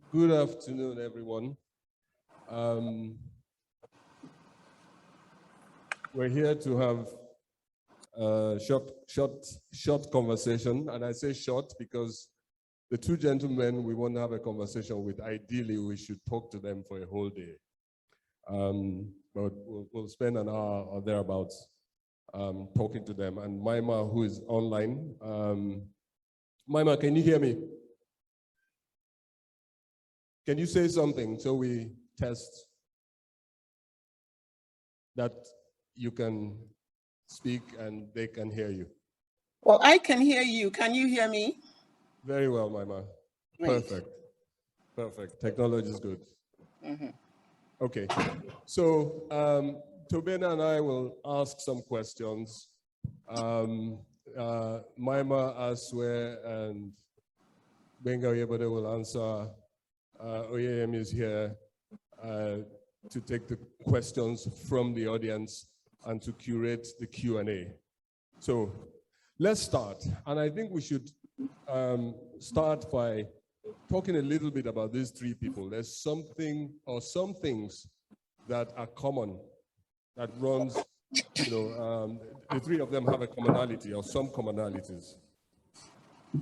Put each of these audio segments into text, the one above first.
Good afternoon, everyone. We're here to have a short conversation, and I say short because the two gentlemen we want to have a conversation with, ideally we should talk to them for a whole day. But we'll spend an hour or thereabouts talking to them. And Myma, who is online. Myma, can you hear me? Can you say something so we test that you can speak and they can hear you? Well, I can hear you. Can you hear me? Very well, Myma. Perfect. Perfect. Technology is good. Mm-hmm. Okay. So Tobenna and I will ask some questions. Myma, Asue, and Gbenga Oyebode will answer. OEM is here to take the questions from the audience and to curate the Q&A. So let's start. And I think we should start by talking a little bit about these three people. There's something or some things that are common that runs, the three of them have a commonality or some commonalities.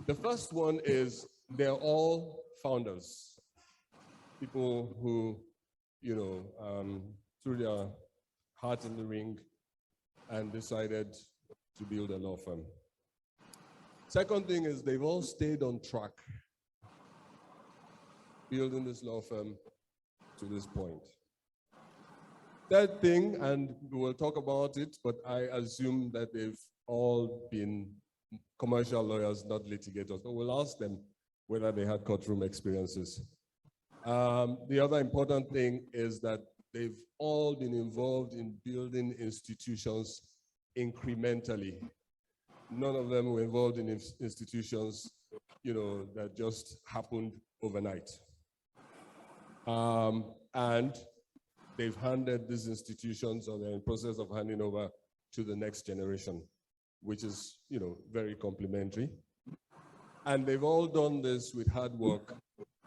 The first one is they're all founders. People who, threw their heart in the ring and decided to build a law firm. Second thing is they've all stayed on track, building this law firm to this point. Third thing, and we will talk about it, but I assume that they've all been commercial lawyers, not litigators, but we'll ask them whether they had courtroom experiences. The other important thing is that they've all been involved in building institutions incrementally. None of them were involved in institutions, that just happened overnight. And they've handed these institutions, or they're in process of handing over to the next generation, which is, very complimentary. And they've all done this with hard work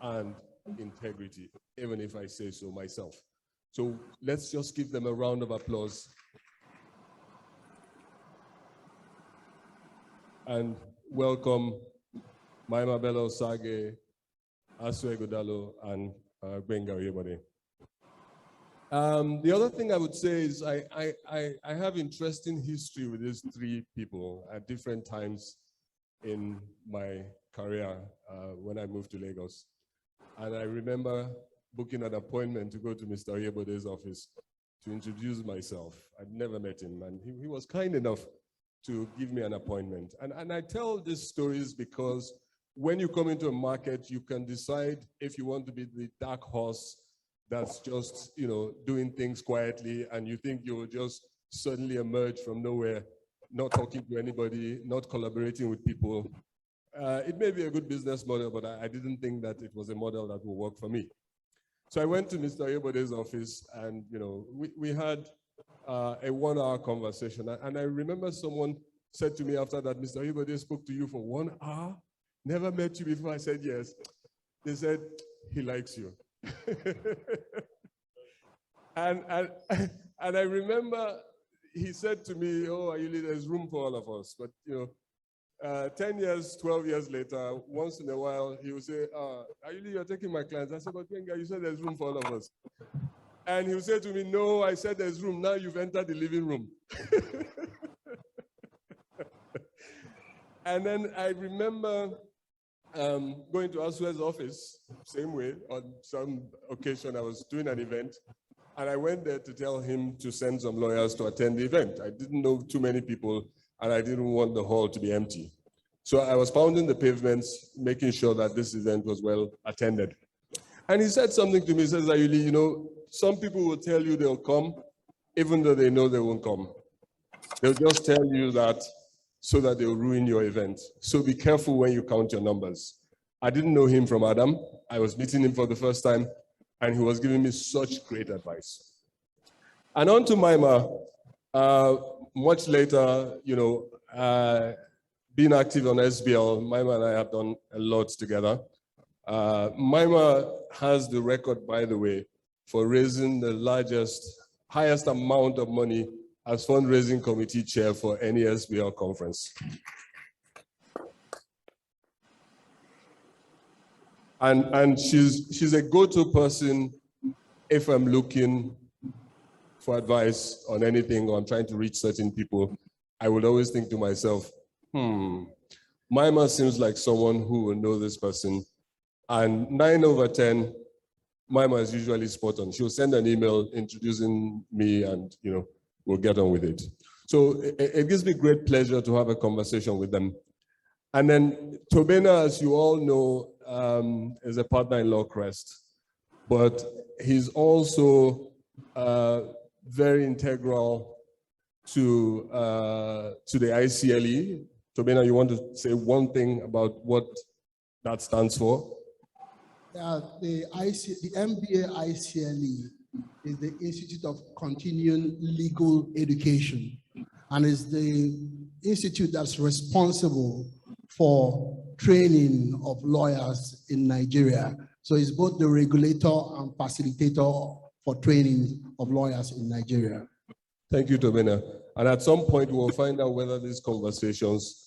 and integrity, even if I say so myself. So let's just give them a round of applause. And welcome Myma Belo-Osagie, Asue Ighodalo, and Gbenga Oyebode. The other thing I would say is I have interesting history with these three people at different times in my career when I moved to Lagos. And I remember booking an appointment to go to Mr. Oyebode's office to introduce myself. I'd never met him, and he was kind enough to give me an appointment. And I tell these stories because when you come into a market, you can decide if you want to be the dark horse that's just, doing things quietly, and you think you will just suddenly emerge from nowhere, not talking to anybody, not collaborating with people. It may be a good business model, but I didn't think that it was a model that would work for me. So I went to Mr. Oyebode's office, and we had a 1-hour conversation. And I remember someone said to me after that, Mr. Oyebode spoke to you for 1 hour? Never met you before. I said, yes. They said, he likes you. and I remember he said to me, oh, Ayuli, there's room for all of us. But, 10 years, 12 years later, once in a while, he would say, Ayuli, you're taking my clients. I said, but Gbenga, you said there's room for all of us. And he would say to me, no, I said there's room. Now you've entered the living room. And then I remember going to Asue's office, same way, on some occasion I was doing an event, and I went there to tell him to send some lawyers to attend the event. I didn't know too many people, and I didn't want the hall to be empty. So I was pounding the pavements, making sure that this event was well attended. And he said something to me, he says, Ayuli, some people will tell you they'll come, even though they know they won't come. They'll just tell you that so that they'll ruin your event. So be careful when you count your numbers. I didn't know him from Adam. I was meeting him for the first time, and he was giving me such great advice. And on to Myma, much later, being active on SBL, Myma and I have done a lot together. Myma has the record, by the way, for raising the highest amount of money as fundraising committee chair for any SBL conference. And she's a go-to person if I'm looking for advice on anything or I'm trying to reach certain people. I would always think to myself, Myma seems like someone who will know this person. And 9 over 10, Myma is usually spot on. She'll send an email introducing me and, we'll get on with it. So it gives me great pleasure to have a conversation with them. And then Tobenna, as you all know, is a partner in Law Crest, but he's also very integral to the ICLE. Tobenna, you want to say one thing about what that stands for? The MBA ICLE is the Institute of Continuing Legal Education, and is the institute that's responsible for training of lawyers in Nigeria. So it's both the regulator and facilitator for training of lawyers in Nigeria. Thank you, Tobenna. And at some point, we'll find out whether these conversations,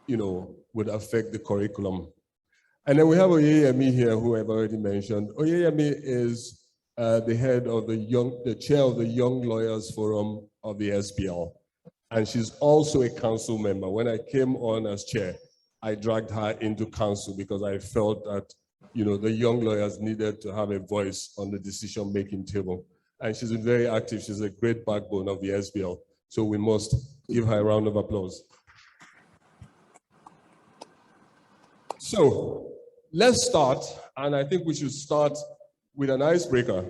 would affect the curriculum. And then we have Oyeyemi here, who I've already mentioned. Oyeyemi is the chair of the Young Lawyers Forum of the SBL. And she's also a council member. When I came on as chair, I dragged her into council because I felt that, the young lawyers needed to have a voice on the decision-making table. And she's been very active. She's a great backbone of the SBL. So we must give her a round of applause. So let's start. And I think we should start with an icebreaker.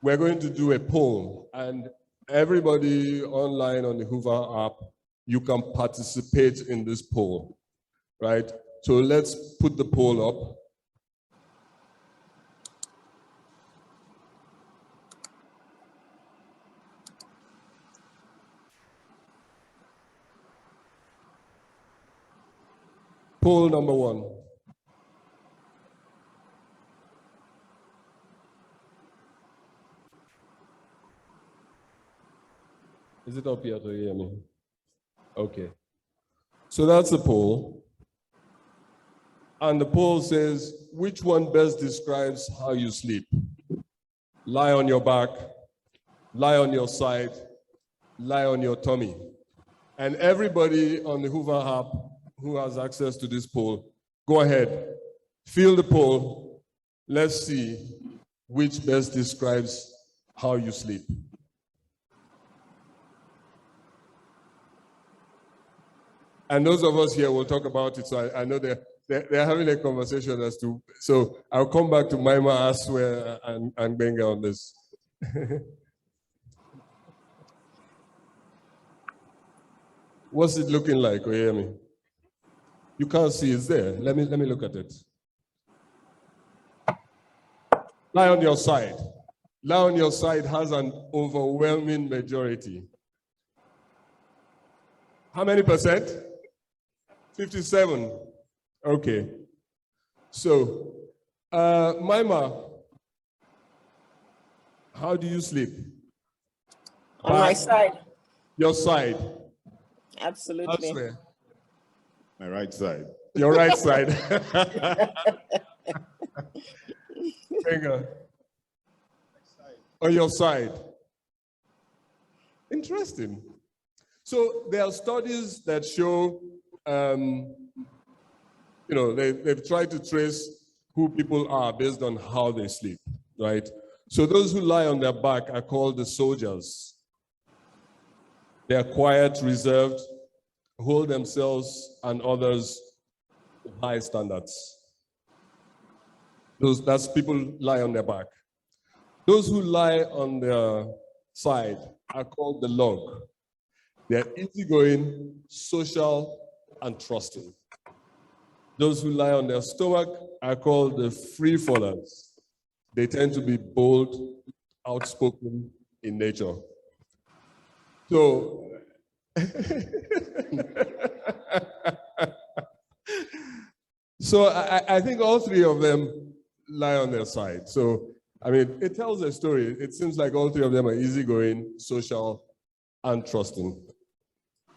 We're going to do a poll, and everybody online on the Hoover app, you can participate in this poll, right? So let's put the poll up. Poll number 1. Is it up here to hear me? Okay. So that's the poll. And the poll says, which one best describes how you sleep? Lie on your back, lie on your side, lie on your tummy. And everybody on the Hoover app who has access to this poll, go ahead, fill the poll. Let's see which best describes how you sleep. And those of us here will talk about it. So I know they're having a conversation as to, so I'll come back to Myma, Asue, and Gbenga on this. What's it looking like, Oyeyemi? You can't see it's there. Let me look at it. Lie on your side. Lie on your side has an overwhelming majority. How many percent? 57. Okay. So, Myma, how do you sleep? On my side. Your side. Absolutely. Asue. My right side. Your right side. On your side. Interesting. So there are studies that show, they've tried to trace who people are based on how they sleep, right? So those who lie on their back are called the soldiers. They are quiet, reserved, hold themselves and others to high standards. That's people lie on their back. Those who lie on their side are called the log. They're easygoing, social, and trusting. Those who lie on their stomach are called the free fallers. They tend to be bold, outspoken in nature. So, so I think all three of them lie on their side. So, I mean, it tells a story. It seems like all three of them are easygoing, social, and trusting.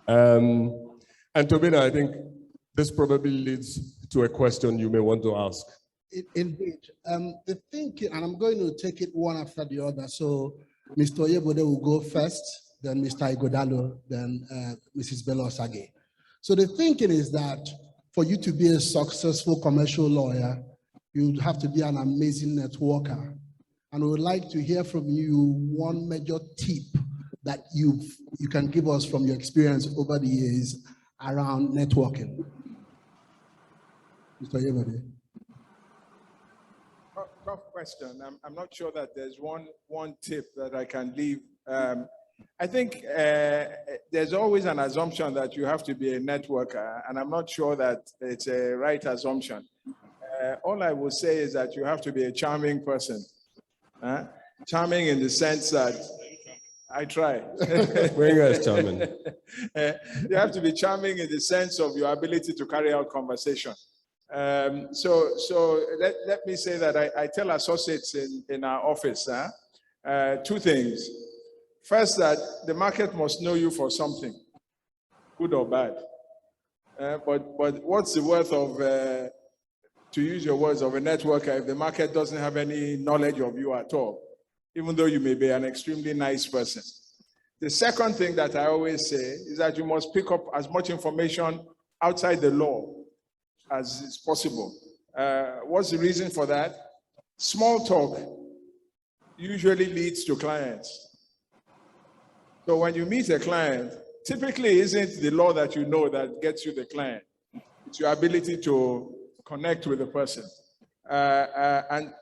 And Tobenna, I think this probably leads to a question you may want to ask. Indeed. The thinking, and I'm going to take it one after the other. So Mr. Oyebode will go first, then Mr. Ighodalo, then Mrs. Belo-Osagie. So the thinking is that for you to be a successful commercial lawyer, you have to be an amazing networker. And we would like to hear from you one major tip that you can give us from your experience over the years around networking. Mr. Oyebode. Tough question. I'm not sure that there's one tip that I can leave. I think there's always an assumption that you have to be a networker, and I'm not sure that it's a right assumption. All I will say is that you have to be a charming person. Charming in the sense that I try. Gbenga is charming. You have to be charming in the sense of your ability to carry out conversation. So let me say that I tell associates in our office two things. First, that the market must know you for something, good or bad. But what's the worth of, to use your words, of a networker if the market doesn't have any knowledge of you at all, even though you may be an extremely nice person? The second thing that I always say is that you must pick up as much information outside the law as is possible. What's the reason for that? Small talk usually leads to clients. So when you meet a client, typically isn't the law that you know that gets you the client. It's your ability to connect with the person. And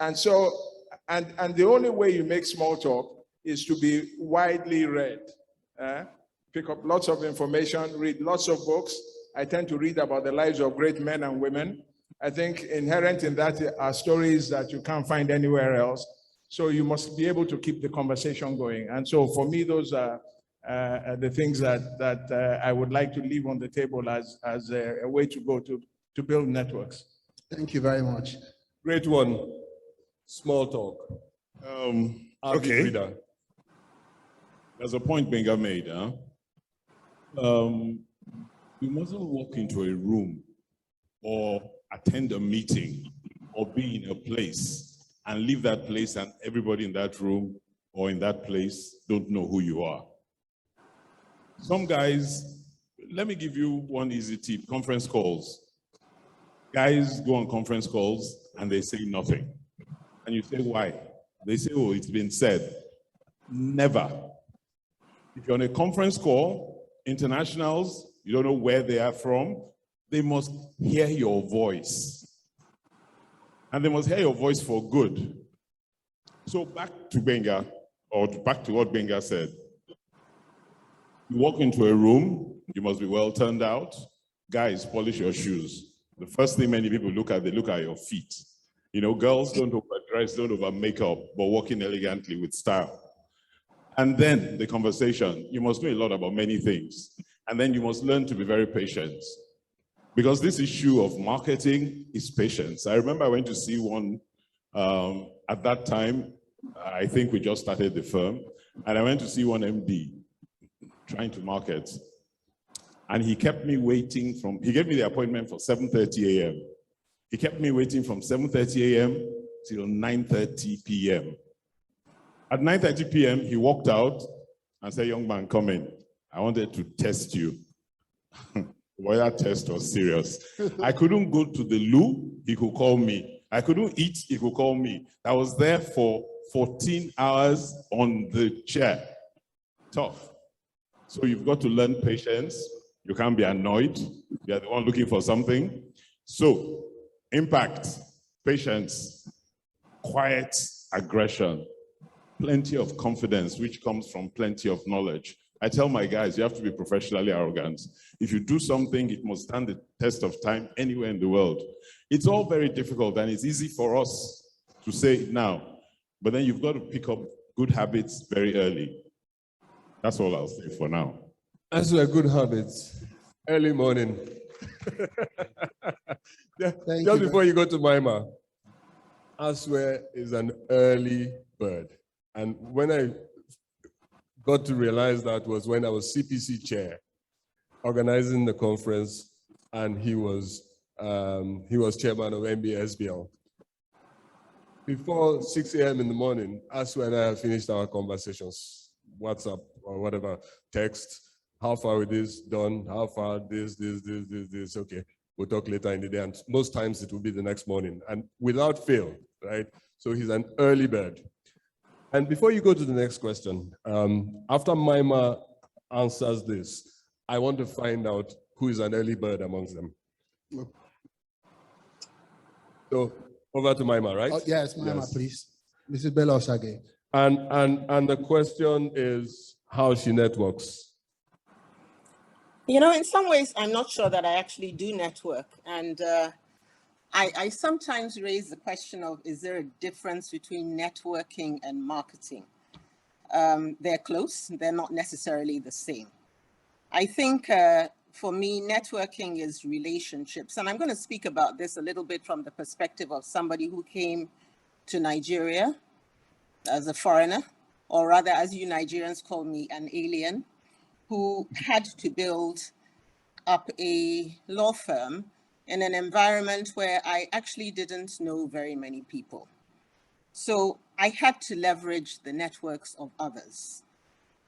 the only way you make small talk is to be widely read. Pick up lots of information, read lots of books. I tend to read about the lives of great men and women. I think inherent in that are stories that you can't find anywhere else. So you must be able to keep the conversation going. And so for me, those are the things that I would like to leave on the table as a way to go to build networks. Thank you very much. Great one. Small talk. Okay. Reader. There's a point Gbenga made. You mustn't walk into a room or attend a meeting or be in a place and leave that place and everybody in that room or in that place don't know who you are. Some guys, let me give you one easy tip, conference calls. Guys go on conference calls and they say nothing. And you say, why? They say, oh, it's been said. Never. If you're on a conference call, internationals, you don't know where they are from, they must hear your voice. And they must hear your voice for good. So back to Gbenga, or back to what Gbenga said. You walk into a room, you must be well turned out. Guys, polish your shoes. The first thing many people look at, they look at your feet. You know, girls don't overdress, don't over makeup, but walking elegantly with style. And then the conversation, you must know a lot about many things. And then you must learn to be very patient. Because this issue of marketing is patience. I remember I went to see one, at that time, I think we just started the firm, and I went to see one MD trying to market. And he kept me waiting he gave me the appointment for 7:30 a.m. He kept me waiting from 7:30 a.m. till 9:30 p.m. At 9:30 p.m., he walked out and said, young man, come in. I wanted to test you. Well, that test was serious. I couldn't go to the loo, he could call me. I couldn't eat, he could call me. I was there for 14 hours on the chair. Tough. So you've got to learn patience. You can't be annoyed. You're the one looking for something. So, impact, patience, quiet aggression, plenty of confidence, which comes from plenty of knowledge. I tell my guys, you have to be professionally arrogant. If you do something, it must stand the test of time anywhere in the world. It's all very difficult, and it's easy for us to say it now, but then you've got to pick up good habits very early. That's all I'll say for now. As were good habits, early morning. Just before you go to Myma, Asue is an early bird. And when I got to realize that was when I was CPC chair, organizing the conference, and he was chairman of MBSBL. Before 6 a.m. in the morning, Asue and I had finished our conversations, WhatsApp or whatever, text, how far with this, done, how far, this, okay, we'll talk later in the day. And most times it will be the next morning, and without fail, right? So he's an early bird. And before you go to the next question, after Myma answers this, I want to find out who is an early bird amongst them. So over to Myma, right? Oh, yes, Myma, please. Mrs. Belo-Osagie. And the question is how she networks. You know, in some ways, I'm not sure that I actually do network. And I sometimes raise the question of, is there a difference between networking and marketing? They're close, they're not necessarily the same. I think for me, networking is relationships. And I'm going to speak about this a little bit from the perspective of somebody who came to Nigeria as a foreigner, or rather, as you Nigerians call me, an alien, who had to build up a law firm in an environment where I actually didn't know very many people. So I had to leverage the networks of others.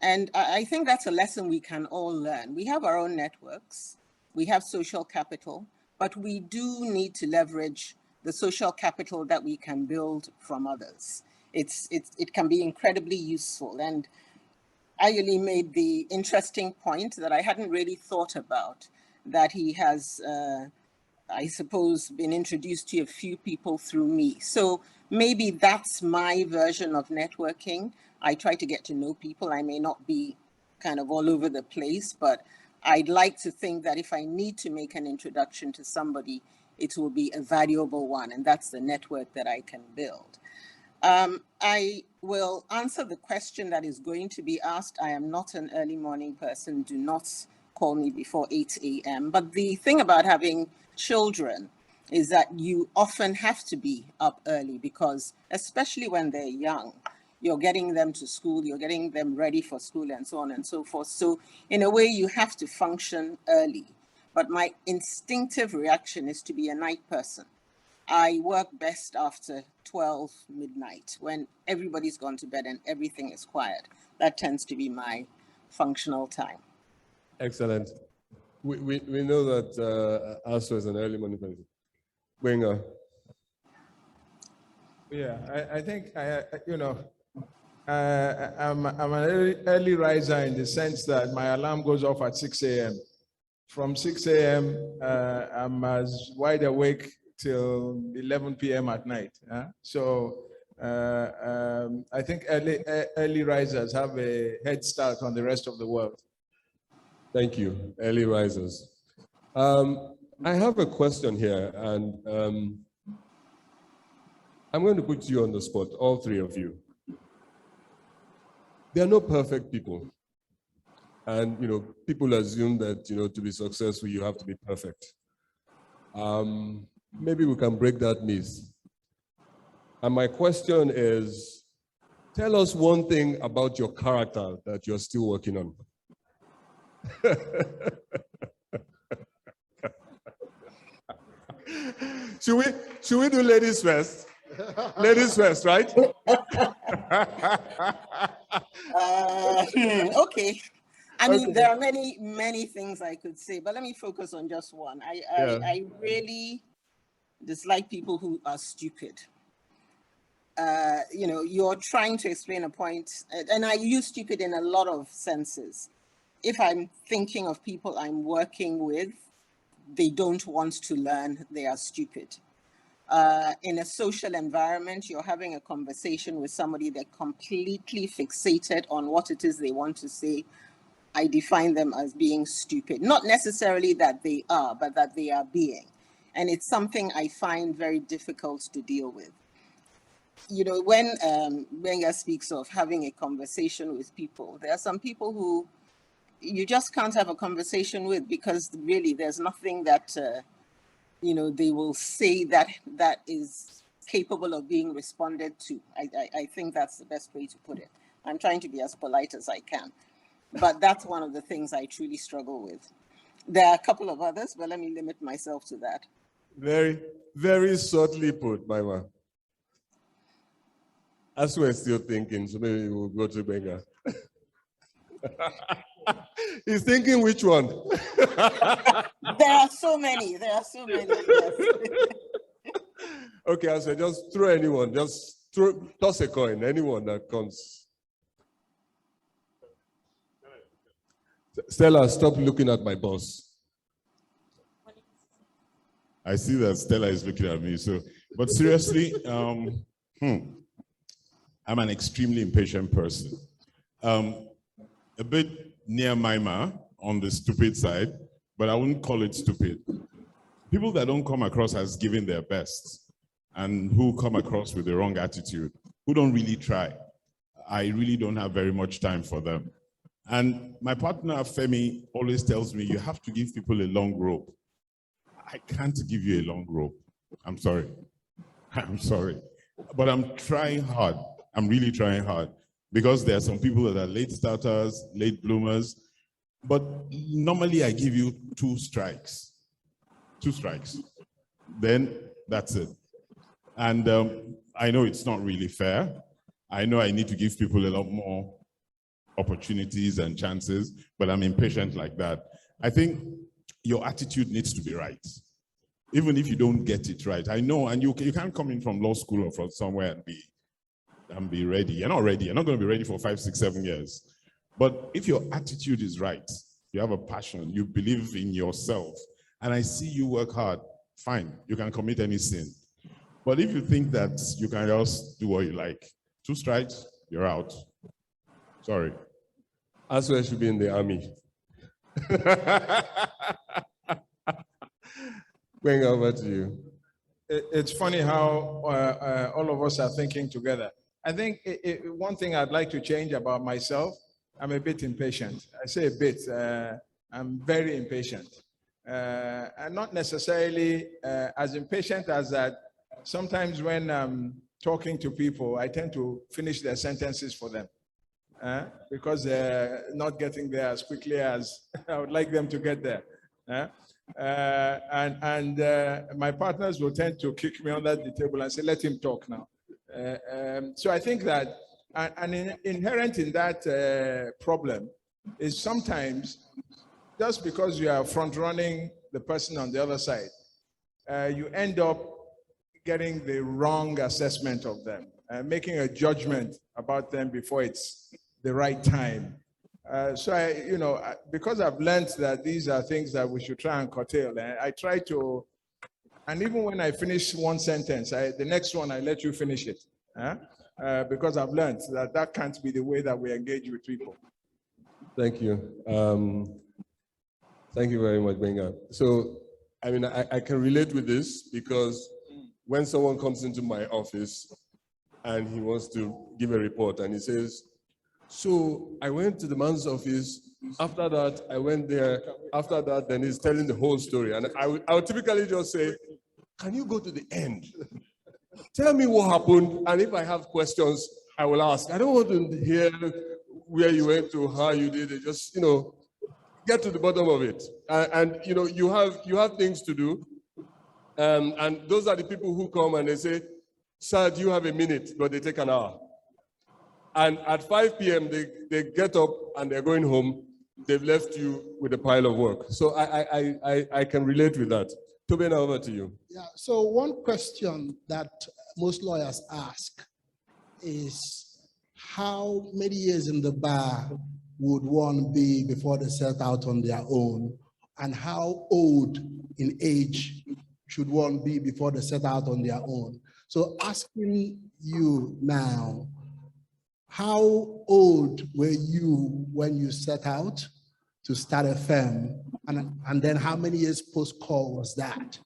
And I think that's a lesson we can all learn. We have our own networks, we have social capital, but we do need to leverage the social capital that we can build from others. It can be incredibly useful. And Ayuli made the interesting point that I hadn't really thought about, that he has, I suppose, been introduced to a few people through me. So maybe that's my version of networking. I try to get to know people. I may not be kind of all over the place, but I'd like to think that if I need to make an introduction to somebody, it will be a valuable one, and that's the network that I can build. I will answer the question that is going to be asked. I am not an early morning person. Do not call me before 8 a.m. But the thing about having children is that you often have to be up early because, especially when they're young, you're getting them to school, you're getting them ready for school, and so on and so forth. So in a way, you have to function early. But my instinctive reaction is to be a night person. I work best after 12 midnight when everybody's gone to bed and everything is quiet. That tends to be my functional time. Excellent. We know that Asue is an early morning person. Gbenga. Yeah, I think, I'm an early riser in the sense that my alarm goes off at 6 a.m. From 6 a.m., I'm as wide awake till 11 p.m. at night. So I think early risers have a head start on the rest of the world. Thank you, early risers. I have a question here, and I'm going to put you on the spot, all three of you. There are no perfect people. And, people assume that, to be successful, you have to be perfect. Maybe we can break that myth. And my question is, tell us one thing about your character that you're still working on. Should we do ladies first? Ladies first, right? Okay. I mean, there are many things I could say, but let me focus on just one. I really dislike people who are stupid. You're trying to explain a point, and I use stupid in a lot of senses. If I'm thinking of people I'm working with, they don't want to learn, they are stupid. In a social environment, you're having a conversation with somebody, they're completely fixated on what it is they want to say. I define them as being stupid. Not necessarily that they are, but that they are being. And it's something I find very difficult to deal with. When Gbenga speaks of having a conversation with people, there are some people who you just can't have a conversation with because really there's nothing that, they will say that is capable of being responded to. I think that's the best way to put it. I'm trying to be as polite as I can, but that's one of the things I truly struggle with. There are a couple of others, but let me limit myself to that. Very, very subtly put, Myma. As we're still thinking, so maybe we'll go to Gbenga. He's thinking which one? There are so many. There are so many. Yes. Okay, Asue, just throw anyone. Just toss a coin. Anyone that comes. Stella, stop looking at my boss. I see that Stella is looking at me. So, but seriously, I'm an extremely impatient person. A bit near Myma on the stupid side, but I wouldn't call it stupid. People that don't come across as giving their best and who come across with the wrong attitude, who don't really try, I really don't have very much time for them. And my partner, Femi, always tells me, you have to give people a long rope. I can't give you a long rope. I'm sorry. I'm sorry. But I'm trying hard. I'm really trying hard. Because there are some people that are late starters, late bloomers. But normally I give you 2 strikes. 2 strikes. Then that's it. And I know it's not really fair. I know I need to give people a lot more opportunities and chances, but I'm impatient like that. I think your attitude needs to be right. Even if you don't get it right. I know, and you can't come in from law school or from somewhere and be ready. You're not ready. You're not going to be ready for 5, 6, 7 years. But if your attitude is right, you have a passion, you believe in yourself, and I see you work hard, fine, you can commit any sin. But if you think that you can just do what you like, 2 strikes, you're out. Sorry. Asue should be in the army. Going over to you. It's funny how all of us are thinking together. I think one thing I'd like to change about myself, I'm a bit impatient. I say a bit, I'm very impatient. And not necessarily as impatient as that. Sometimes when I'm talking to people, I tend to finish their sentences for them because they're not getting there as quickly as I would like them to get there. My partners will tend to kick me under the table and say, let him talk now. So I think that inherent in that problem is sometimes just because you are front running the person on the other side, you end up getting the wrong assessment of them, making a judgment about them before it's the right time. So because I've learned that these are things that we should try and curtail, I try to, and even when I finish one sentence, the next one I let you finish it, because I've learned that can't be the way that we engage with people. Thank you. Thank you very much, Gbenga. So, I mean, I can relate with this because when someone comes into my office and he wants to give a report and he says, so I went to the man's office, after that I went there, after that, then he's telling the whole story. And I would typically just say, can you go to the end? Tell me what happened, and if I have questions, I will ask. I don't want to hear where you went to, how you did it, just, get to the bottom of it. And you have things to do. And those are the people who come and they say, sir, do you have a minute? But they take an hour. And at 5 p.m., they get up and they're going home. They've left you with a pile of work. So I can relate with that. Tobenna, over to you. Yeah, so one question that most lawyers ask is, how many years in the bar would one be before they set out on their own? And how old in age should one be before they set out on their own? So asking you now, how old were you when you set out to start a firm? And then how many years post-call was that?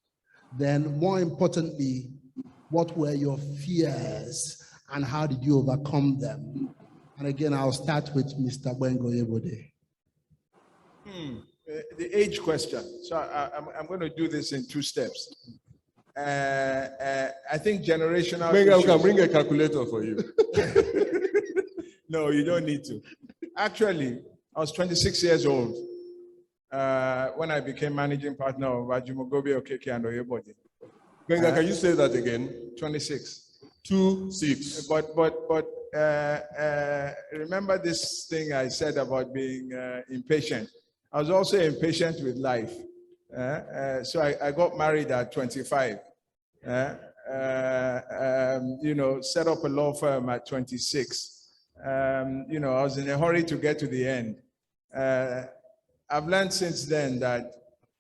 Then more importantly, what were your fears and how did you overcome them? And again, I'll start with Mr. Gbenga Oyebode. The age question. So I'm going to do this in 2 steps. I think generational Gbenga, we can issues. bring a calculator for you. No, you don't need to. Actually, I was 26 years old when I became managing partner of Ajumogobe Okeke and Oyebode. Gbenga, can you say that again? 26. 26. But remember this thing I said about being impatient. I was also impatient with life. So I got married at 25. You know, set up a law firm at 26. You know, I was in a hurry to get to the end. I've learned since then that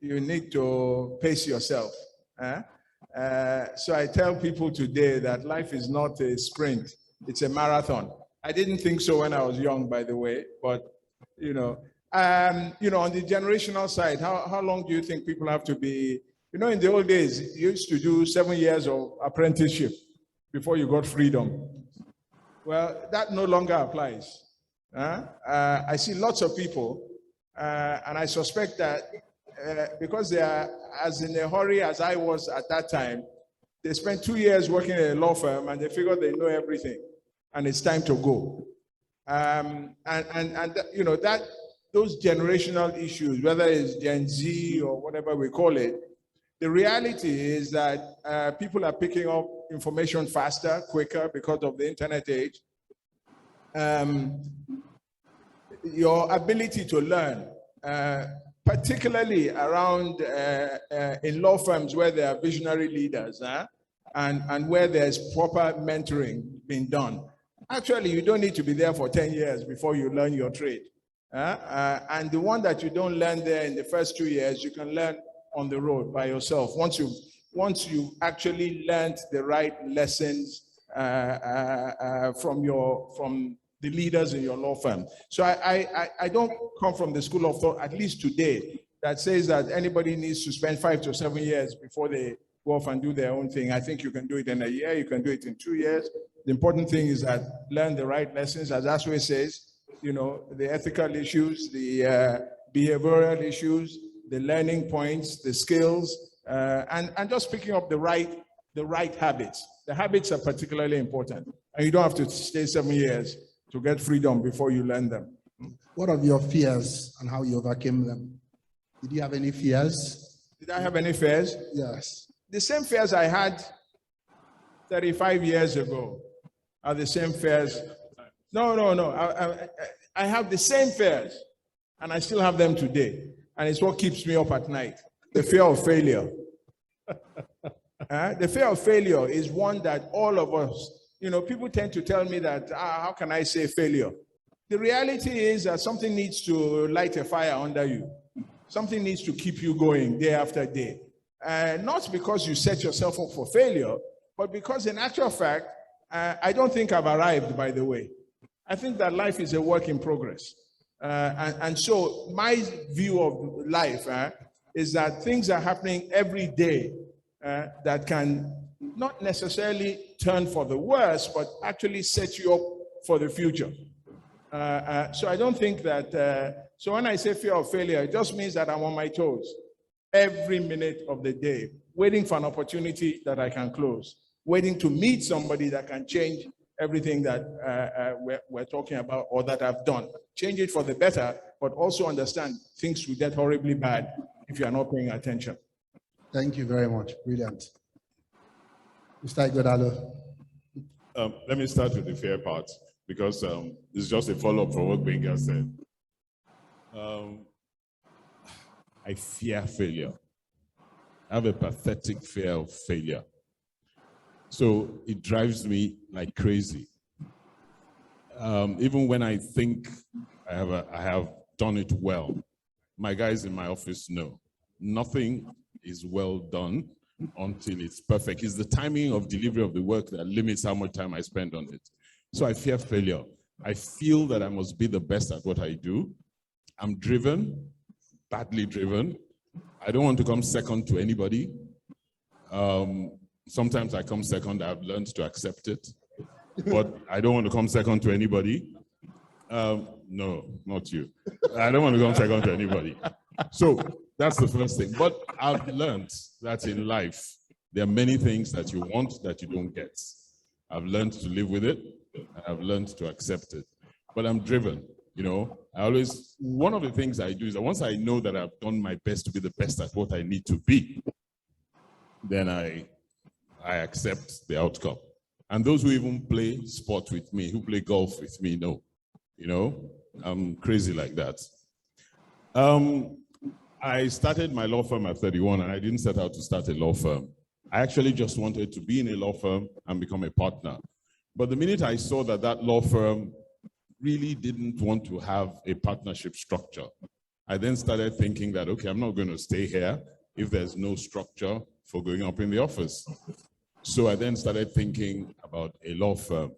you need to pace yourself. So I tell people today that life is not a sprint, it's a marathon. I didn't think so when I was young, by the way, but you know, on the generational side, how long do you think people have to be? You know, in the old days, you used to do 7 years of apprenticeship before you got freedom. Well, that no longer applies. I see lots of people, and I suspect that because they are as in a hurry as I was at that time, they spent 2 years working in a law firm and they figure they know everything and it's time to go. You know, that those generational issues, whether it's Gen Z or whatever we call it, the reality is that people are picking up information faster, quicker because of the internet age. Your ability to learn, particularly around in law firms where there are visionary leaders and where there's proper mentoring being done. Actually, you don't need to be there for 10 years before you learn your trade. And the one that you don't learn there in the first 2 years, you can learn on the road by yourself. Once you actually learned the right lessons from the leaders in your law firm. So I don't come from the school of thought, at least today, that says that anybody needs to spend 5 to 7 years before they go off and do their own thing. I think you can do it in a year, you can do it in 2 years. The important thing is that learn the right lessons, as Asue says, you know, the ethical issues, the behavioral issues, the learning points, the skills, and just picking up the right habits. The habits are particularly important, and you don't have to stay 7 years to get freedom before you learn them. What are your fears and how you overcame them? Did you have any fears? Did I have any fears? Yes. The same fears I had 35 years ago are the same fears. No. I have the same fears, and I still have them today. And it's what keeps me up at night. The fear of failure. The fear of failure is one that all of us, you know, people tend to tell me that, how can I say failure? The reality is that something needs to light a fire under you. Something needs to keep you going day after day. Not because you set yourself up for failure, but because in actual fact, I don't think I've arrived, by the way. I think that life is a work in progress. And so my view of life is that things are happening every day that can not necessarily turn for the worse, but actually set you up for the future. So I don't think that, so when I say fear of failure, it just means that I'm on my toes every minute of the day, waiting for an opportunity that I can close, waiting to meet somebody that can change everything that we're talking about or that I've done. Change it for the better, but also understand things will get horribly bad if you are not paying attention. Thank you very much. Brilliant. Mr. Ighodalo. Let me start with the fear part, because it's just a follow-up from what Gbenga said. I fear failure. I have a pathetic fear of failure. So it drives me like crazy. Even when I think I have done it well, my guys in my office know nothing is well done until it's perfect. It's the timing of delivery of the work that limits how much time I spend on it. So I fear failure. I feel that I must be the best at what I do. I'm driven, badly driven. I don't want to come second to anybody. Sometimes I come second. I've learned to accept it, but I don't want to come second to anybody. No, not you. I don't want to come second to anybody. So that's the first thing. But I've learned that in life, There are many things that you want that you don't get. I've learned to live with it, and I've learned to accept it. But I'm driven, you know. One of the things I do is that once I know that I've done my best to be the best at what I need to be, then I accept the outcome. And those who even play sport with me, who play golf with me, know, you know, I'm crazy like that. I started my law firm at 31, and I didn't set out to start a law firm. I actually just wanted to be in a law firm and become a partner. But the minute I saw that that law firm really didn't want to have a partnership structure, I then started thinking that, okay, I'm not going to stay here if there's no structure for going up in the office. So I then started thinking about a law firm.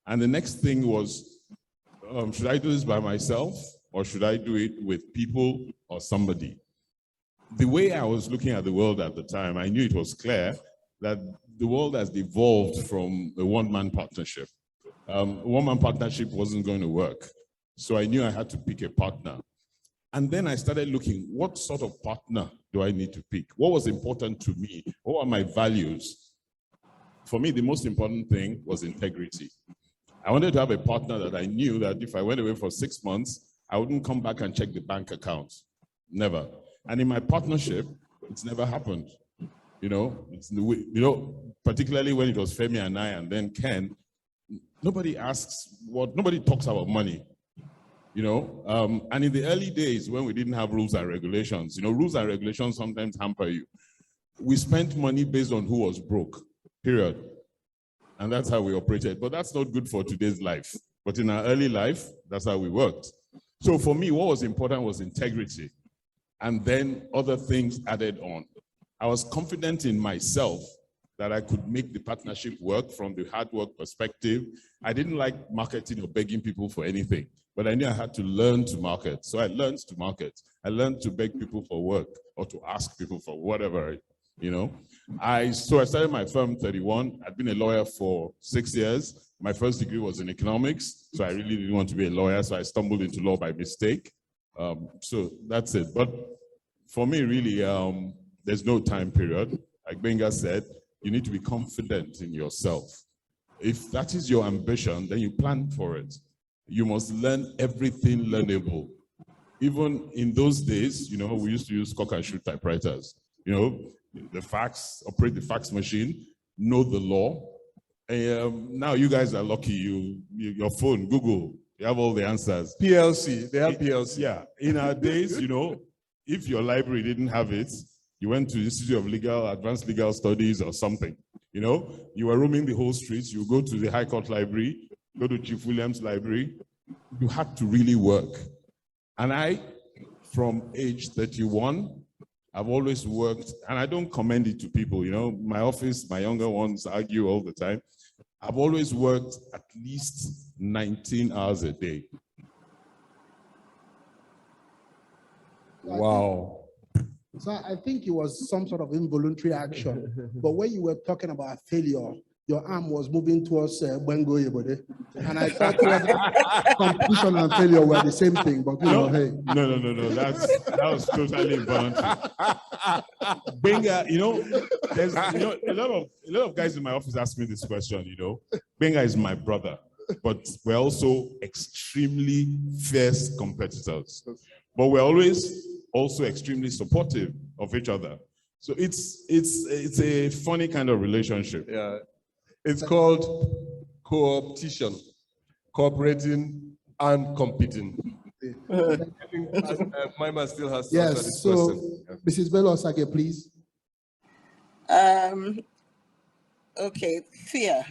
And the next thing was, should I do this by myself, or should I do it with people or somebody? The way I was looking at the world at the time, I knew it was clear that the world has evolved from a one-man partnership. A one-man partnership wasn't going to work. So I knew I had to pick a partner. And then I started looking, what sort of partner do I need to pick? What was important to me? What are my values? For me, the most important thing was integrity. I wanted to have a partner that I knew that if I went away for 6 months, I wouldn't come back and check the bank account. Never. And in my partnership, it's never happened. You know, particularly when it was Femi and I, and then Ken, nobody talks about money. You know, and in the early days when we didn't have rules and regulations, you know, rules and regulations sometimes hamper you. We spent money based on who was broke, period. And that's how we operated. But that's not good for today's life. But in our early life, that's how we worked. So for me, what was important was integrity. And then other things added on. I was confident in myself that I could make the partnership work from the hard work perspective. I didn't like marketing or begging people for anything, but I knew I had to learn to market. So I learned to market. I learned to beg people for work or to ask people for whatever, you know. So I started my firm 31. I'd been a lawyer for 6 years. My first degree was in economics, so I really didn't want to be a lawyer, so I stumbled into law by mistake. So that's it. But for me, really, there's no time period. Like Gbenga said, you need to be confident in yourself. If that is your ambition, then you plan for it. You must learn everything learnable. Even in those days, you know, we used to use cock and shoot typewriters. You know, the fax, operate the fax machine, know the law. And, now you guys are lucky. Your phone, Google, you have all the answers. PLC, they have PLC. Yeah, in our days, you know, if your library didn't have it, you went to the Institute of Advanced Legal Studies or something. You know, you were roaming the whole streets. You go to the High Court Library, go to Chief Williams Library. You had to really work. And I, from age 31, I've always worked, and I don't commend it to people. You know, my office, my younger ones argue all the time. I've always worked at least 19 hours a day. Wow. So I think it was some sort of involuntary action. But when you were talking about failure, your arm was moving towards Gbenga Oyebode. And I thought competition and failure were the same thing, but you know, hey. No. That was totally involuntary. Gbenga, you know, there's a lot of guys in my office ask me this question, you know. Gbenga is my brother, but we're also extremely fierce competitors. But we're always also extremely supportive of each other. So it's a funny kind of relationship. Yeah. It's called co-opetition, cooperating and competing. I think Myma still has to answer this question. Mrs. Belo-Osagie, please. Okay, fear.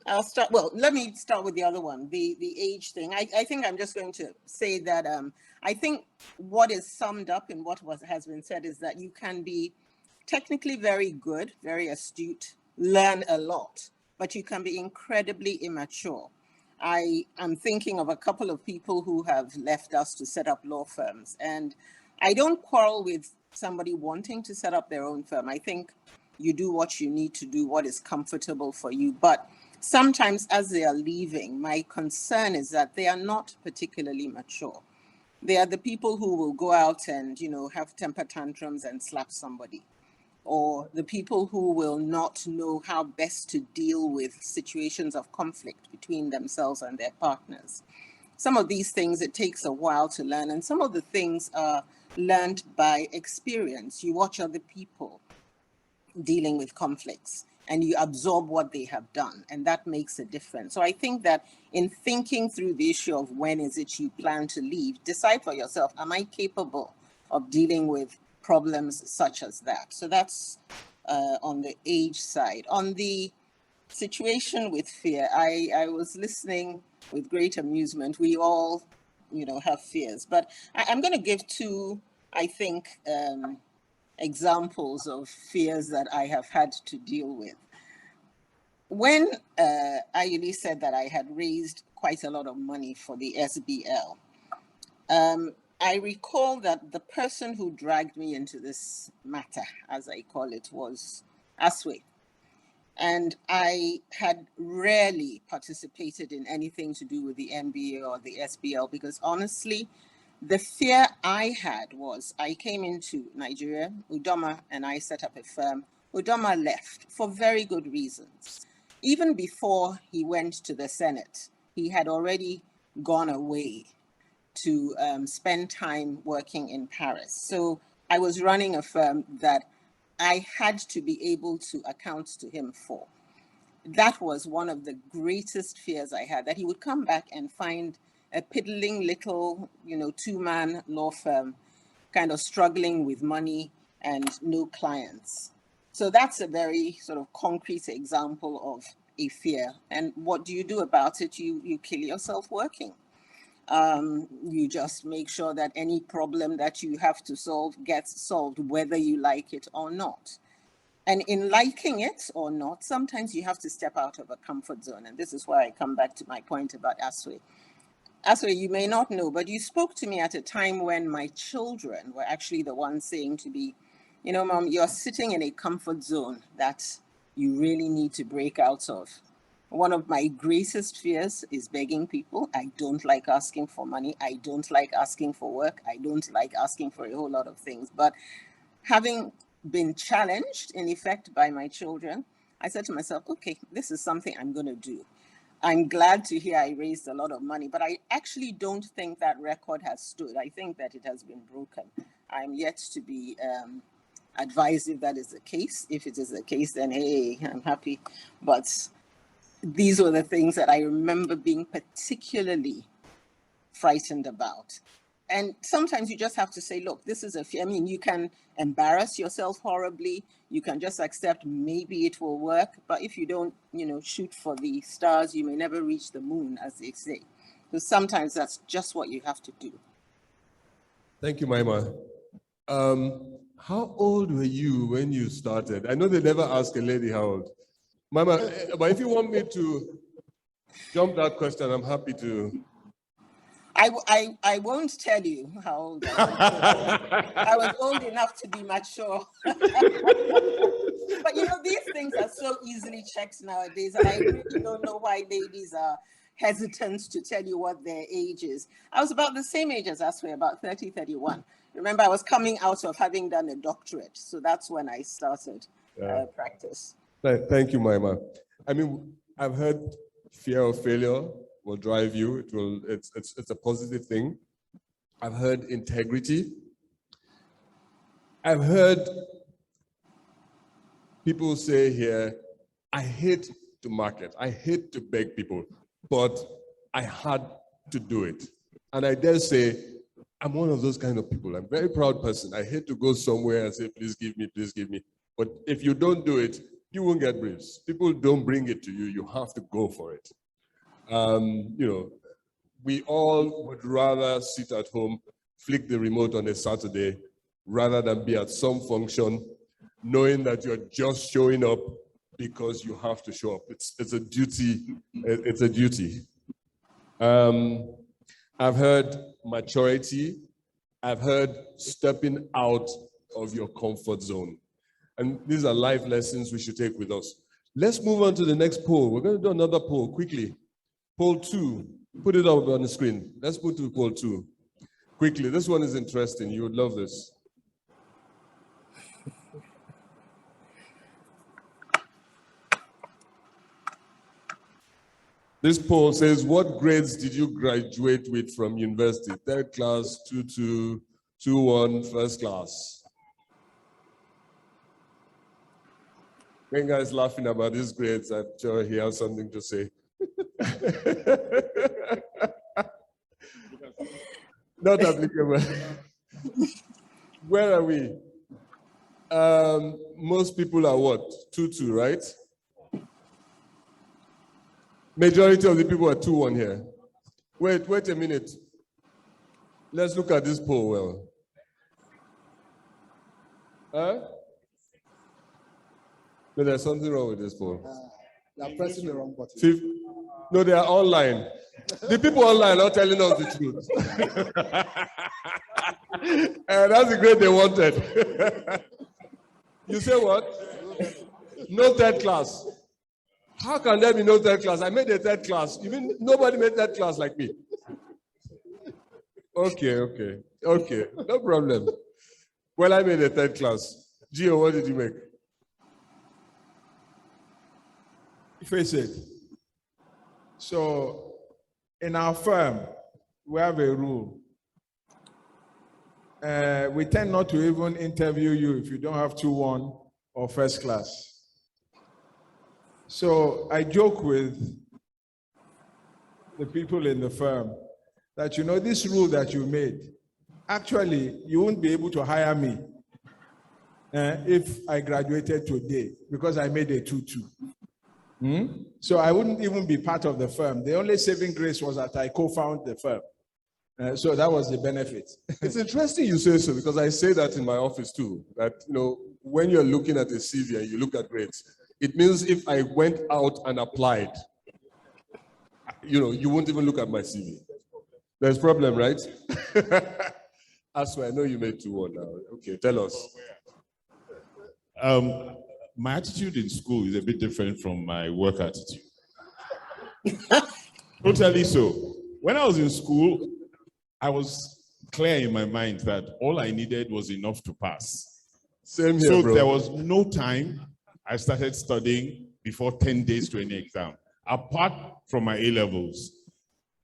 I'll start, well, let me start with the other one, the age thing. I think I'm just going to say that I think what is summed up in what has been said is that you can be technically very good, very astute, learn a lot, but you can be incredibly immature. I am thinking of a couple of people who have left us to set up law firms, and I don't quarrel with somebody wanting to set up their own firm. I think you do what you need to do, what is comfortable for you, but sometimes as they are leaving, my concern is that they are not particularly mature. They are the people who will go out and, you know, have temper tantrums and slap somebody. or the people who will not know how best to deal with situations of conflict between themselves and their partners. Some of these things, it takes a while to learn, and some of the things are learned by experience. You watch other people dealing with conflicts and you absorb what they have done, and that makes a difference. So I think that in thinking through the issue of when is it you plan to leave, decide for yourself, am I capable of dealing with problems such as that? So that's on the age side. On the situation with fear, I was listening with great amusement. We all, have fears, but I'm going to give two, I think, examples of fears that I have had to deal with. When Ayuli said that I had raised quite a lot of money for the SBL, I recall that the person who dragged me into this matter, as I call it, was Asue. And I had rarely participated in anything to do with the MBA or the SBL because honestly, the fear I had was I came into Nigeria, Udoma and I set up a firm. Udoma left for very good reasons. Even before he went to the Senate, he had already gone away to spend time working in Paris. So I was running a firm that I had to be able to account to him for. That was one of the greatest fears I had, that he would come back and find a piddling little, two-man law firm kind of struggling with money and no clients. So that's a very sort of concrete example of a fear. And what do you do about it? You kill yourself working. You just make sure that any problem that you have to solve gets solved, whether you like it or not. And in liking it or not, sometimes you have to step out of a comfort zone. And this is why I come back to my point about Asue. Asue, you may not know, but you spoke to me at a time when my children were actually the ones saying to me, Mom, you're sitting in a comfort zone that you really need to break out of. One of my greatest fears is begging people. I don't like asking for money. I don't like asking for work. I don't like asking for a whole lot of things. But having been challenged, in effect, by my children, I said to myself, okay, this is something I'm going to do. I'm glad to hear I raised a lot of money, but I actually don't think that record has stood. I think that it has been broken. I'm yet to be advised if that is the case. If it is the case, then hey, I'm happy. But these were the things that I remember being particularly frightened about. And sometimes you just have to say, look, this is a fear. I mean, you can embarrass yourself horribly. You can just accept maybe it will work. But if you don't, shoot for the stars, you may never reach the moon, as they say. So sometimes that's just what you have to do. Thank you, Myma. How old were you when you started? I know they never ask a lady how old. Myma, but if you want me to jump that question, I'm happy to. I won't tell you how old I was. I was old enough to be mature. But these things are so easily checked nowadays, and I really don't know why ladies are hesitant to tell you what their age is. I was about the same age as Asue, about 30, 31. Remember, I was coming out of having done a doctorate, so that's when I started practice. Thank you, Myma. I mean, I've heard fear of failure will drive you. It's a positive thing. I've heard integrity. I've heard people say here, I hate to market. I hate to beg people, but I had to do it. And I dare say, I'm one of those kind of people. I'm a very proud person. I hate to go somewhere and say, please give me, please give me. But if you don't do it, you won't get briefs. People don't bring it to you. You have to go for it. We all would rather sit at home, flick the remote on a Saturday, rather than be at some function, knowing that you're just showing up because you have to show up. It's a duty. It's a duty. I've heard maturity. I've heard stepping out of your comfort zone. And these are life lessons we should take with us. Let's move on to the next poll. We're going to do another poll quickly. Poll 2. Put it up on the screen. Let's put to poll 2. Quickly. This one is interesting. You would love this. This poll says, what grades did you graduate with from university? Third class, 2-2, 2-1, first class. Gbenga is laughing about his grades. I'm sure he has something to say. Not applicable. Where are we? Most people are what? 2-2, right? Majority of the people are 2-1 here. Wait a minute. Let's look at this poll well. Huh? No, there's something wrong with this poll. They're pressing the wrong button. No, they are online. The people online are telling us the truth. And that's the grade they wanted. You say what? No third class. How can there be no third class? I made a third class. You mean nobody made third class like me? Okay. No problem. Well, I made a third class. Gio, what did you make? Face it. So, in our firm, we have a rule. We tend not to even interview you if you don't have 2-1 or first class. So I joke with the people in the firm that, you know, this rule that you made, actually, you won't be able to hire me if I graduated today because I made a 2-2. So I wouldn't even be part of the firm. The only saving grace was that I co-founded the firm. So that was the benefit. It's interesting you say so, because I say that in my office too, that, you know, when you're looking at a CV and you look at grades, it means if I went out and applied, you know, you won't even look at my CV. There's a problem, right? Asue, I know you made 2-1 now. Okay, tell us. My attitude in school is a bit different from my work attitude. Totally so. When I was in school, I was clear in my mind that all I needed was enough to pass. Same here, so bro. There was no time I started studying before 10 days to any exam, apart from my A-levels.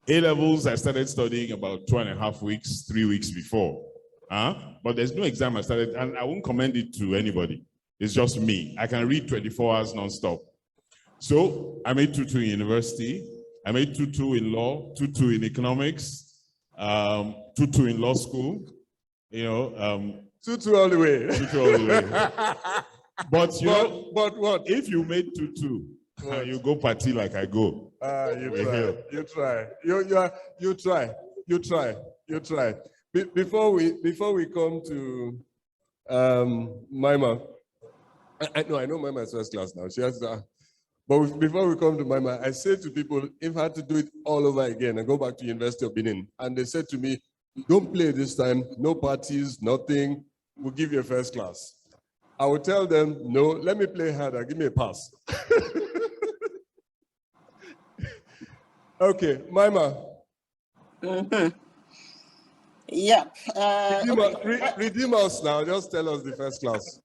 A-levels, I started studying about 2.5 weeks, 3 weeks before. But there's no exam I started, and I won't commend it to anybody. It's just me. I can read 24 hours non-stop. So I made 2-2 in university. I made 2-2 in law, 2-2 in economics, 2-2 in law school. You know, 2-2 all the way. 2-2 all the way. But you know, but what? If you made 2-2, you go party like I go. You try. Before we come to Myma, I know Myma is first class now. She has but before we come to Myma, I say to people, if I had to do it all over again and go back to University of Benin, and they said to me, don't play this time, no parties, nothing, we'll give you a first class. I would tell them, no, let me play harder, give me a pass. Okay, Myma. Yep. Redeem us now, just tell us the first class.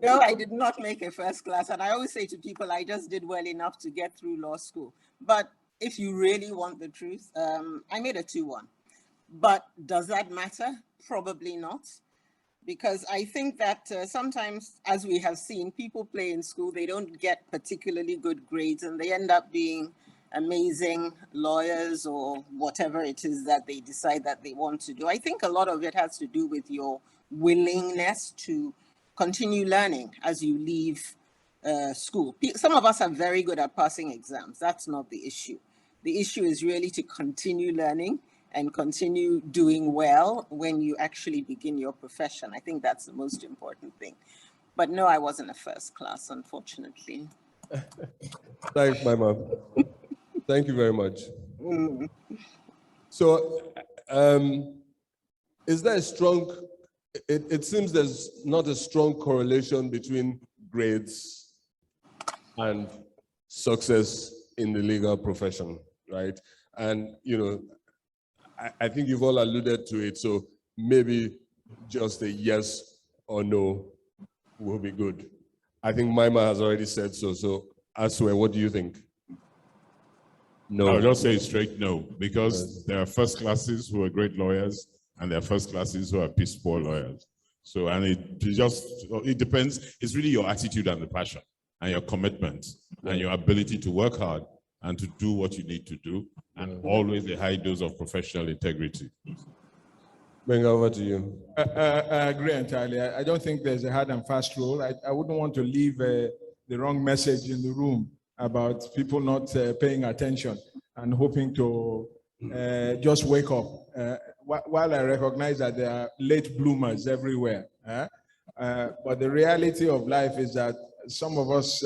No, I did not make a first class. And I always say to people, I just did well enough to get through law school. But if you really want the truth, I made a 2-1. But does that matter? Probably not. Because I think that sometimes, as we have seen, people play in school, they don't get particularly good grades and they end up being amazing lawyers or whatever it is that they decide that they want to do. I think a lot of it has to do with your willingness to continue learning as you leave school. Some of us are very good at passing exams. That's not the issue. The issue is really to continue learning and continue doing well when you actually begin your profession. I think that's the most important thing. But no, I wasn't a first class, unfortunately. Thanks, Myma. Thank you very much. So, is there a strong, it seems there's not a strong correlation between grades and success in the legal profession, right? And, you know, I think you've all alluded to it, so maybe just a yes or no will be good. I think Myma has already said so. So, Asue, what do you think? No. I'll just say straight no, because there are first classes who are great lawyers and there are first classes who are piss poor lawyers. So, and it depends. It's really your attitude and the passion and your commitment and your ability to work hard and to do what you need to do, and always a high dose of professional integrity. Gbenga, over to you. I agree entirely. I don't think there's a hard and fast rule. I wouldn't want to leave the wrong message in the room about people not paying attention and hoping to just wake up. While I recognize that there are late bloomers everywhere, but the reality of life is that some of us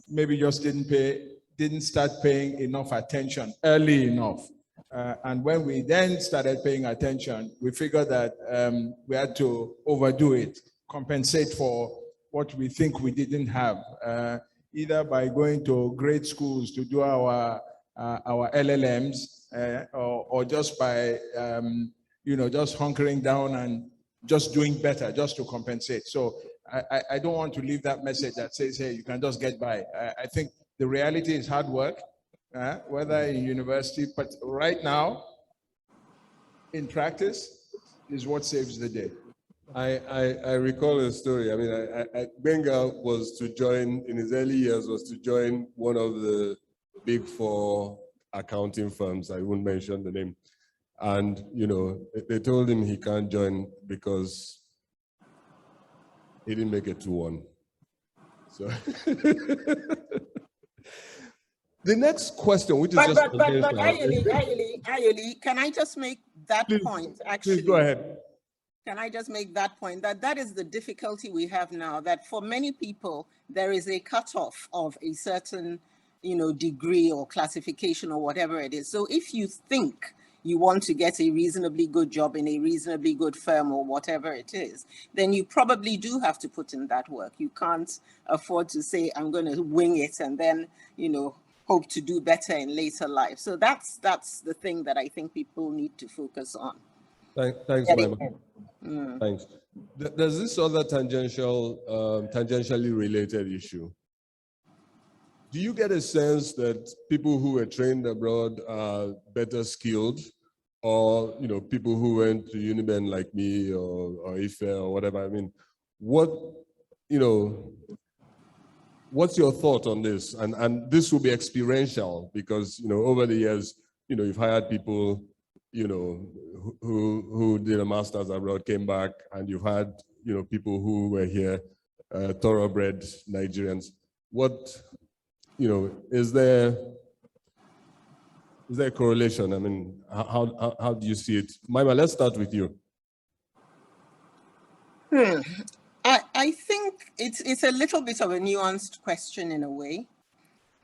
maybe just didn't start paying enough attention early enough. And when we then started paying attention, we figured that we had to overdo it, compensate for what we think we didn't have, either by going to great schools to do our LLMs, or just by just hunkering down and just doing better, just to compensate. So I don't want to leave that message that says, hey, you can just get by. I think the reality is hard work, whether in university, but right now, in practice, is what saves the day. I recall a story. I mean, Gbenga was to join, in his early years, was to join one of the big 4 accounting firms. I won't mention the name. And, they told him he can't join because he didn't make it to 1. So the next question, which is But Ayeli, can I just make that point? Actually, please go ahead. Can I just make that point? That is the difficulty we have now, that for many people, there is a cutoff of a certain, degree or classification or whatever it is. So if you think you want to get a reasonably good job in a reasonably good firm or whatever it is, then you probably do have to put in that work. You can't afford to say, I'm going to wing it and then, hope to do better in later life. So that's the thing that I think people need to focus on. Thanks, Myma. Thanks. There's this other tangentially related issue. Do you get a sense that people who were trained abroad are better skilled, or people who went to Uniben like me or Ife or whatever? I mean, what's your thought on this? And this will be experiential because over the years, you've hired people who did a master's abroad, came back, and you've had, people who were here, thoroughbred Nigerians. Is there a correlation? I mean, how do you see it? Myma, let's start with you. I think it's a little bit of a nuanced question in a way.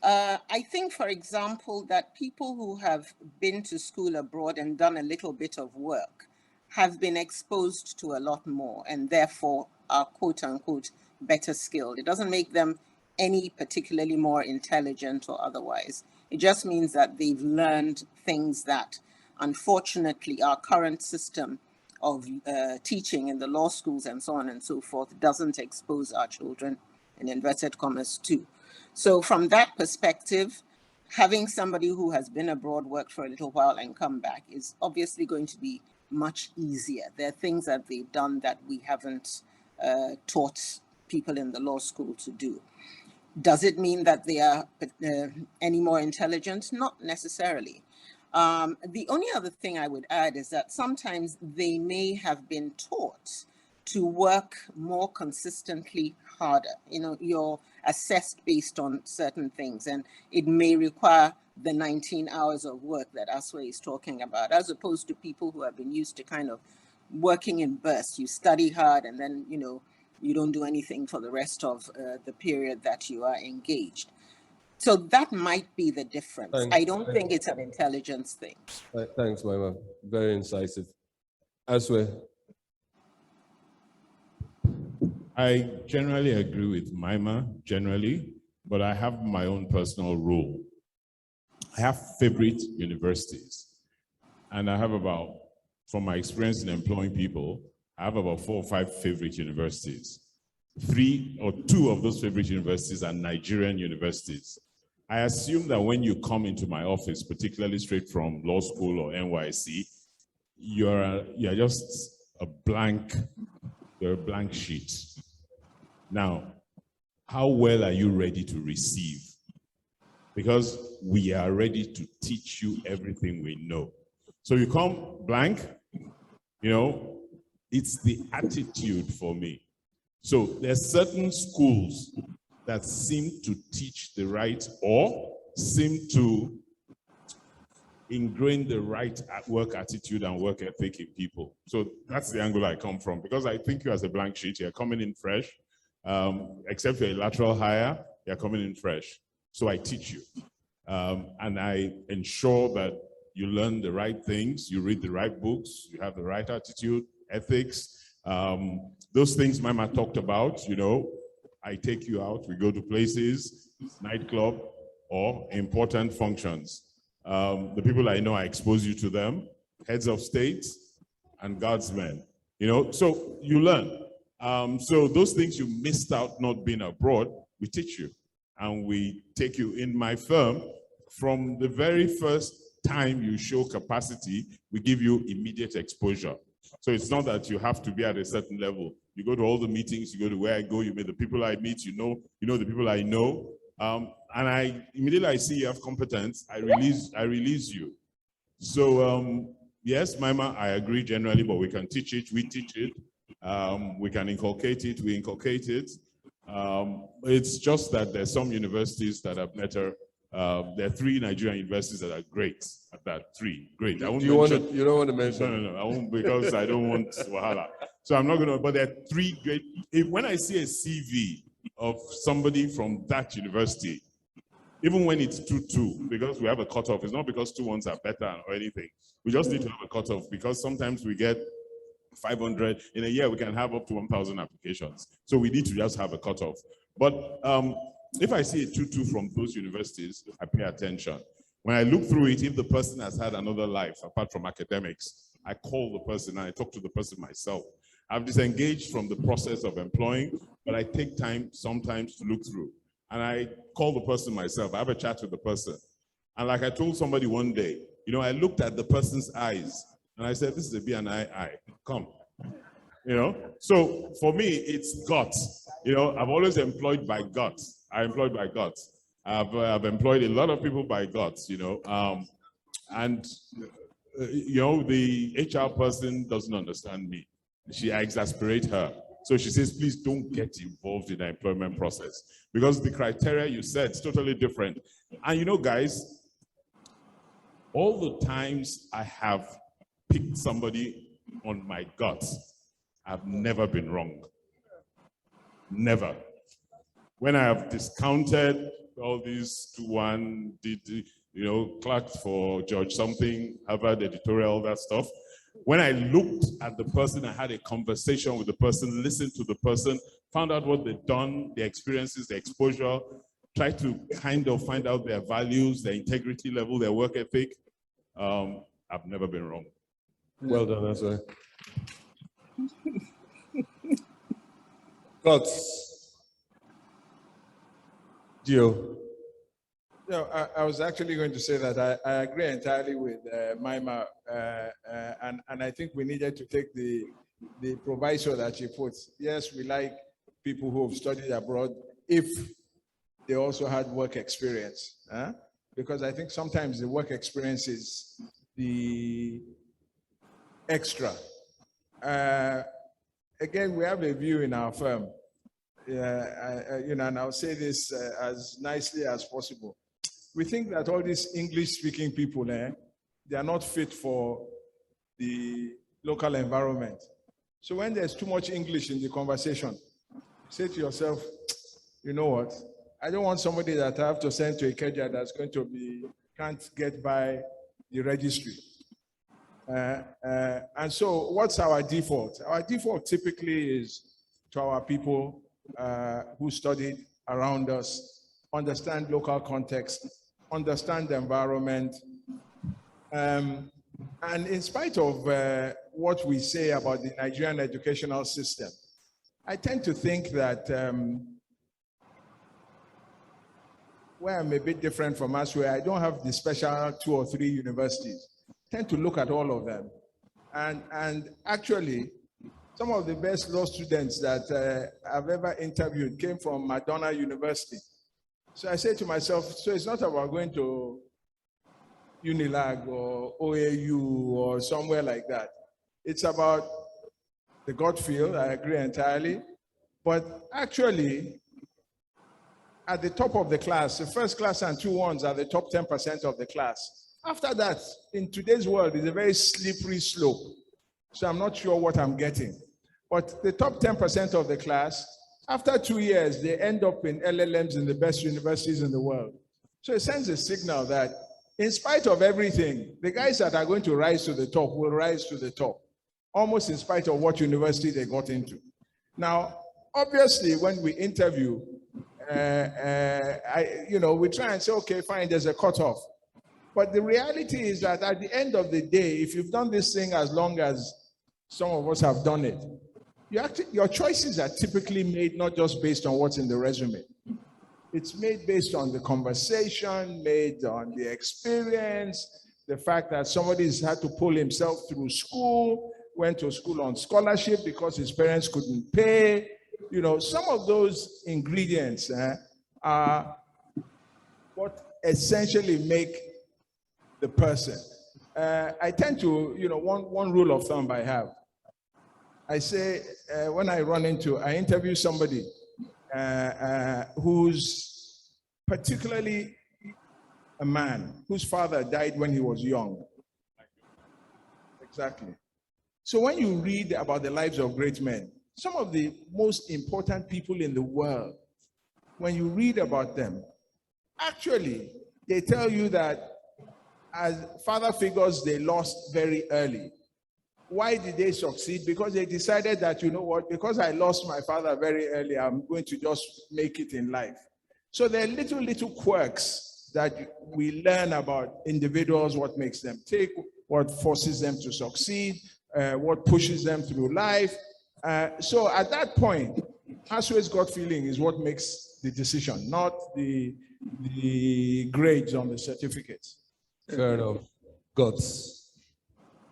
I think, for example, that people who have been to school abroad and done a little bit of work have been exposed to a lot more and therefore are quote unquote better skilled. It doesn't make them any particularly more intelligent or otherwise. It just means that they've learned things that unfortunately our current system of teaching in the law schools and so on and so forth doesn't expose our children, in inverted commas, to. So from that perspective, having somebody who has been abroad, worked for a little while and come back is obviously going to be much easier. There are things that they've done that we haven't taught people in the law school to do. Does it mean that they are any more intelligent? Not necessarily. The only other thing I would add is that sometimes they may have been taught to work more consistently harder. You're assessed based on certain things, and it may require the 19 hours of work that Asue is talking about, as opposed to people who have been used to kind of working in bursts. You study hard and then, you don't do anything for the rest of the period that you are engaged. So that might be the difference. Thanks. I don't think it's an intelligence thing. Thanks, Myma. Very incisive. Asue. I generally agree with Myma, but I have my own personal rule. I have favorite universities, and I have from my experience in employing people, I have about 4 or 5 favorite universities. 3 or 2 of those favorite universities are Nigerian universities. I assume that when you come into my office, particularly straight from law school or NYC, you're just you're a blank sheet. Now, how well are you ready to receive? Because we are ready to teach you everything we know. So you come blank, you know, it's the attitude for me. So there's certain schools that seem to teach the right or seem to ingrain the right work attitude and work ethic in people. So that's the angle I come from, because I think you as a blank sheet, you're coming in fresh. Except you're a lateral hire, you're coming in fresh. So I teach you. And I ensure that you learn the right things, you read the right books, you have the right attitude, ethics. Those things Myma talked about, you know, I take you out, we go to places, nightclub, or important functions. The people I know, I expose you to them, heads of state and guardsmen, you know, so you learn. So those things you missed out not being abroad, we teach you. And we take you in my firm. From the very first time you show capacity, we give you immediate exposure. So it's not that you have to be at a certain level. You go to all the meetings, you go to where I go, you meet the people I meet, you know the people I know. And immediately I see you have competence, I release you. So yes, Myma, I agree generally, but we can teach it, we teach it. We can inculcate it, we inculcate it. It's just that there's some universities that are better. There are 3 Nigerian universities that are great at that. 3, great. You don't want to mention? No, I won't, because I don't want wahala. So I'm not going to, but there are 3 great. When I see a CV of somebody from that university, even when it's 2-2, because we have a cutoff, it's not because 2-1s are better or anything. We just need to have a cutoff, because sometimes we get 500 in a year, we can have up to 1,000 applications. So we need to just have a cutoff. But if I see a 2-2 from those universities, I pay attention. When I look through it, if the person has had another life apart from academics, I call the person and I talk to the person myself. I've disengaged from the process of employing, but I take time sometimes to look through. And I call the person myself. I have a chat with the person. And like I told somebody one day, you know, I looked at the person's eyes and I said, this is a B&I eye. Come. You know? So for me, it's guts. You know, I've always employed by guts. I employed by guts. I've employed a lot of people by guts, you know. You know, the HR person doesn't understand me. I exasperate her. So she says, please don't get involved in the employment process, because the criteria you set is totally different. And you know, guys, all the times I have picked somebody on my guts, I've never been wrong. Never. When I have discounted all these 2-1, you know, clerked for George something, Harvard editorial, all that stuff. When I looked at the person, I had a conversation with the person, listened to the person, found out what they've done, their experiences, their exposure, tried to kind of find out their values, their integrity level, their work ethic. I've never been wrong. Well done, Asue. Thoughts? Gio? No, I was actually going to say that I agree entirely with Myma, and I think we needed to take the proviso that she puts. Yes, we like people who have studied abroad if they also had work experience, because I think sometimes the work experience is the extra. Again, we have a view in our firm, you know, and I'll say this as nicely as possible. We think that all these English-speaking people, they are not fit for the local environment. So when there's too much English in the conversation, say to yourself, you know what? I don't want somebody that I have to send to Ikeja that's going to be, can't get by the registry. And so what's our default? Our default typically is to our people who studied around us, understand local context, understand the environment. And in spite of what we say about the Nigerian educational system, I tend to think that where I'm a bit different from Asue, I don't have the special 2 or 3 universities. I tend to look at all of them. And actually, some of the best law students that I've ever interviewed came from Madonna University. So I say to myself, so it's not about going to Unilag or OAU or somewhere like that. It's about the gut feel, I agree entirely. But actually, at the top of the class, the first class and 2 ones are the top 10% of the class. After that, in today's world, it's a very slippery slope. So I'm not sure what I'm getting. But the top 10% of the class, after 2 years, they end up in LLMs in the best universities in the world. So it sends a signal that in spite of everything, the guys that are going to rise to the top will rise to the top, almost in spite of what university they got into. Now, obviously, when we interview, we try and say, okay, fine, there's a cutoff. But the reality is that at the end of the day, if you've done this thing as long as some of us have done it, your choices are typically made not just based on what's in the resume. It's made based on the conversation, made on the experience, the fact that somebody's had to pull himself through school, went to school on scholarship because his parents couldn't pay. You know, some of those ingredients are what essentially make the person. I tend to, one rule of thumb I have. I say, when I interview somebody who's particularly a man whose father died when he was young. Exactly. So when you read about the lives of great men, some of the most important people in the world, when you read about them, actually, they tell you that as father figures, they lost very early. Why did they succeed? Because they decided that, you know what, because I lost my father very early, I'm going to just make it in life. So there are little quirks that we learn about individuals, what makes them tick, what forces them to succeed, what pushes them through life. So at that point, Asue's gut feeling is what makes the decision, not the grades on the certificates. Fair enough. Guts.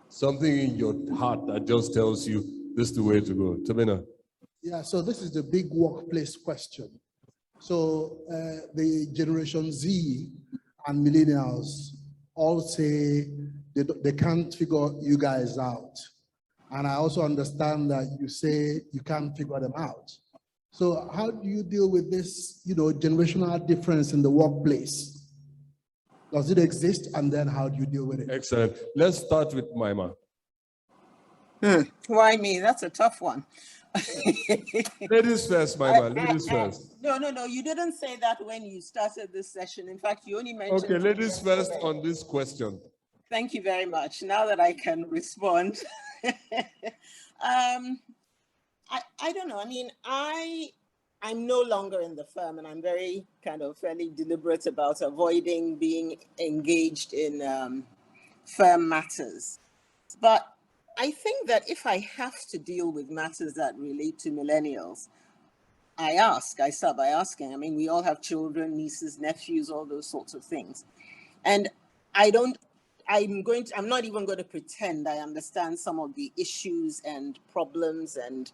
Something in your heart that just tells you this is the way to go. Tobenna. Yeah, so this is the big workplace question. So the Generation Z and millennials all say they can't figure you guys out. And I also understand that you say you can't figure them out. So how do you deal with this, generational difference in the workplace? Does it exist? And then how do you deal with it? Excellent. Let's start with Myma. Why me? That's a tough one. Ladies first, Myma. Ladies first. No. You didn't say that when you started this session. In fact, you only mentioned. Okay, ladies first on this question. Thank you very much. Now that I can respond. I don't know. I mean, I'm no longer in the firm, and I'm very fairly deliberate about avoiding being engaged in firm matters. But I think that if I have to deal with matters that relate to millennials, I start by asking. I mean, we all have children, nieces, nephews, all those sorts of things. And I'm not even going to pretend I understand some of the issues and problems and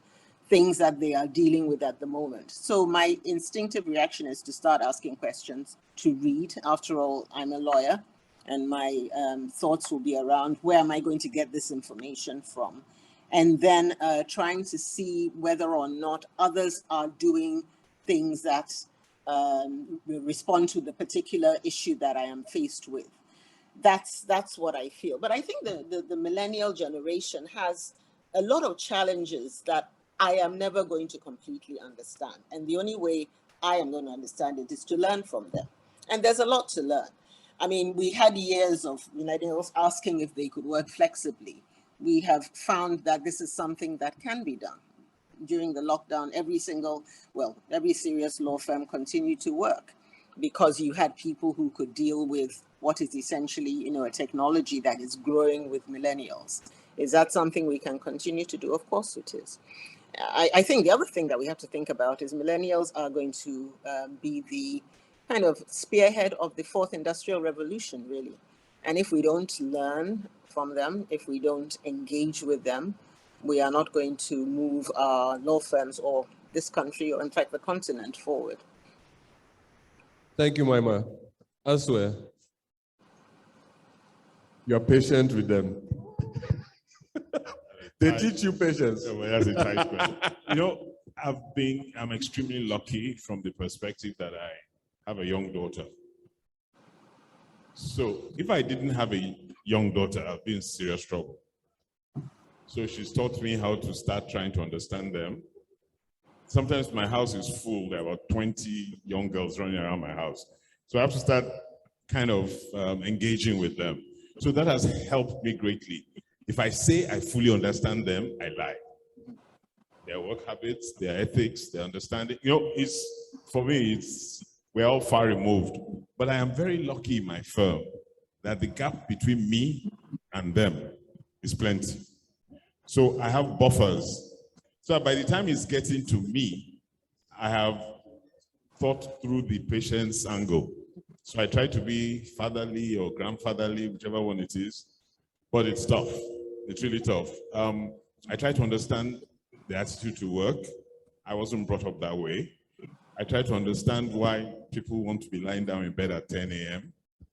things that they are dealing with at the moment. So my instinctive reaction is to start asking questions, to read. After all, I'm a lawyer, and my thoughts will be around where am I going to get this information from? And then trying to see whether or not others are doing things that respond to the particular issue that I am faced with. That's what I feel. But I think the millennial generation has a lot of challenges that I am never going to completely understand. And the only way I am going to understand it is to learn from them. And there's a lot to learn. I mean, we had years of millennials asking if they could work flexibly. We have found that this is something that can be done. During the lockdown, every serious law firm continued to work because you had people who could deal with what is essentially, a technology that is growing with millennials. Is that something we can continue to do? Of course it is. I think the other thing that we have to think about is millennials are going to be the kind of spearhead of the fourth industrial revolution, really. And if we don't learn from them, if we don't engage with them, we are not going to move our law firms or this country, or in fact the continent, forward. Thank you, Myma. Asue, you're patient with them. They teach you patience. Well, that's a tight question. You know, I'm extremely lucky from the perspective that I have a young daughter. So if I didn't have a young daughter, I'd be in serious trouble. So she's taught me how to start trying to understand them. Sometimes my house is full. There are about 20 young girls running around my house. So I have to start kind of engaging with them. So that has helped me greatly. If I say I fully understand them, I lie. Their work habits, their ethics, their understanding. You know, for me, we're all far removed. But I am very lucky in my firm that the gap between me and them is plenty. So I have buffers. So by the time it's getting to me, I have thought through the patient's angle. So I try to be fatherly or grandfatherly, whichever one it is, but it's tough. It's really tough. I try to understand the attitude to work. I wasn't brought up that way. I try to understand why people want to be lying down in bed at 10 a.m.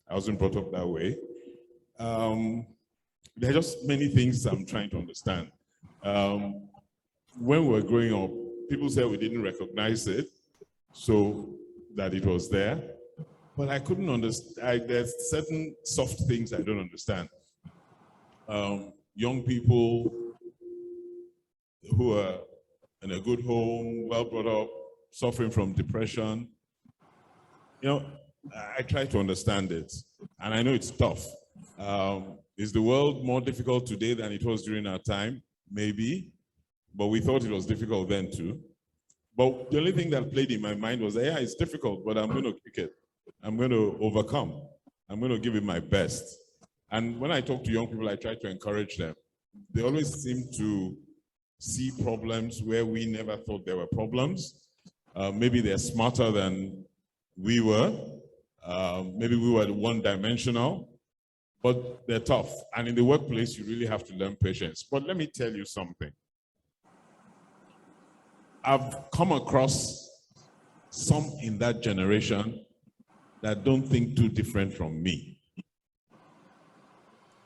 I wasn't brought up that way. There are just many things I'm trying to understand. When we were growing up, people said we didn't recognize it, so that it was there. But I couldn't understand. There's certain soft things I don't understand. Young people who are in a good home, well brought up, suffering from depression. You know, I try to understand it, and I know it's tough. Is the world more difficult today than it was during our time? Maybe, but we thought it was difficult then too. But the only thing that played in my mind was, yeah, it's difficult, but I'm going to kick it. I'm going to overcome. I'm going to give it my best. And when I talk to young people, I try to encourage them. They always seem to see problems where we never thought there were problems. Maybe they're smarter than we were. Maybe we were one-dimensional, but they're tough. And in the workplace, you really have to learn patience. But let me tell you something. I've come across some in that generation that don't think too different from me.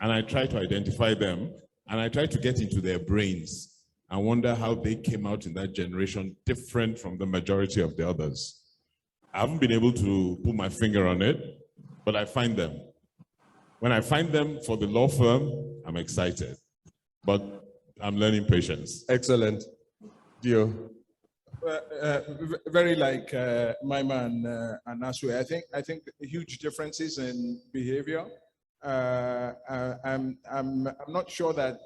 And I try to identify them, and I try to get into their brains and wonder how they came out in that generation different from the majority of the others. I haven't been able to put my finger on it, but I find them. When I find them for the law firm, I'm excited, but I'm learning patience. Excellent. Dio. Very like Myma and Asue. I think huge differences in behavior. I'm not sure that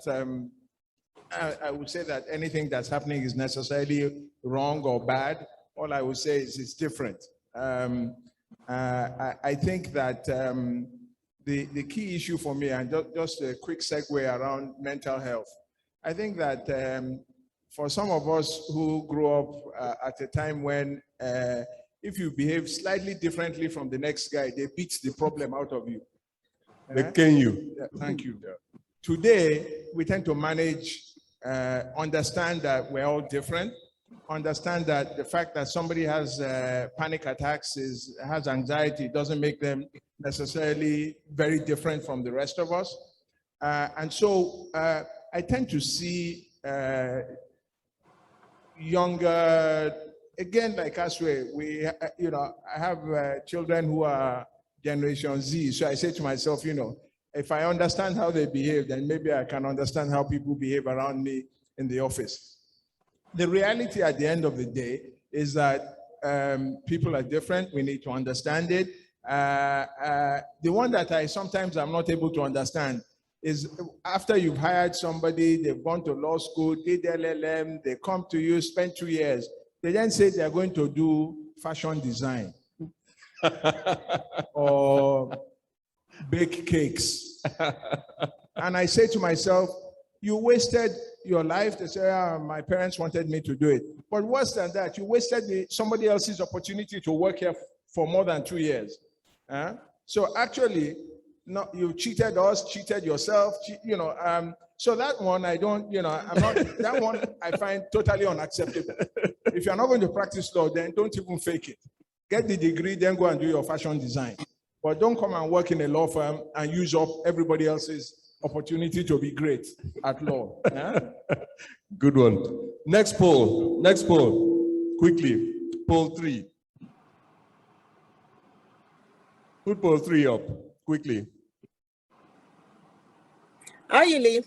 I would say that anything that's happening is necessarily wrong or bad. All I would say is it's different. I think that the key issue for me, and just a quick segue around mental health, I think that for some of us who grew up at a time when if you behave slightly differently from the next guy, they beat the problem out of you. They cane you. Yeah, thank you. Today, we tend to manage, understand that we're all different, understand that the fact that somebody has panic attacks, has anxiety, doesn't make them necessarily very different from the rest of us. And so I tend to see younger, again, like Asue, I have children who are Generation Z. So I say to myself, if I understand how they behave, then maybe I can understand how people behave around me in the office. The reality at the end of the day is that people are different. We need to understand it. The one that I sometimes I'm not able to understand is after you've hired somebody, they've gone to law school, did LLM, they come to you, spend 2 years. They then say they're going to do fashion design or bake cakes. And I say to myself, you wasted your life. They say, my parents wanted me to do it. But worse than that, you wasted somebody else's opportunity to work here for more than 2 years. So actually, no, you cheated us, cheated yourself, so that one I don't, I'm not, that one I find totally unacceptable. If you're not going to practice law, then don't even fake it. Get the degree, then go and do your fashion design. But don't come and work in a law firm and use up everybody else's opportunity to be great at law. Good one. Next poll, quickly. Poll 3. Put poll 3 up, quickly. Ayili.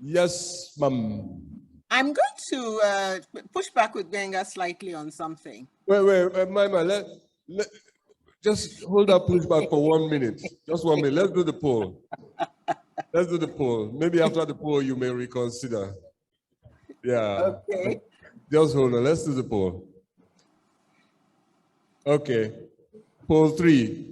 Yes, ma'am. I'm going to push back with Gbenga slightly on something. Wait, Myma, just hold that pushback for 1 minute. Just 1 minute. Let's do the poll. Maybe after the poll, you may reconsider. Yeah. Okay. Just hold on. Let's do the poll. Okay. Poll 3.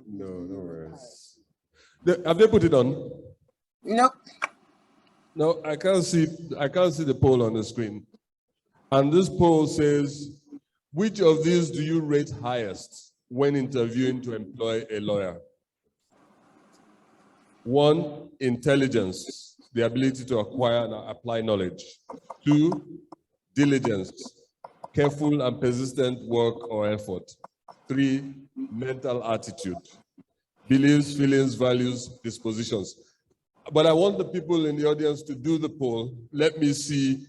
No worries. Have they put it on? Nope. No, I can't see the poll on the screen. And this poll says, which of these do you rate highest when interviewing to employ a lawyer? 1, intelligence, the ability to acquire and apply knowledge. 2, diligence, careful and persistent work or effort. 3, mental attitude, beliefs, feelings, values, dispositions. But I want the people in the audience to do the poll. Let me see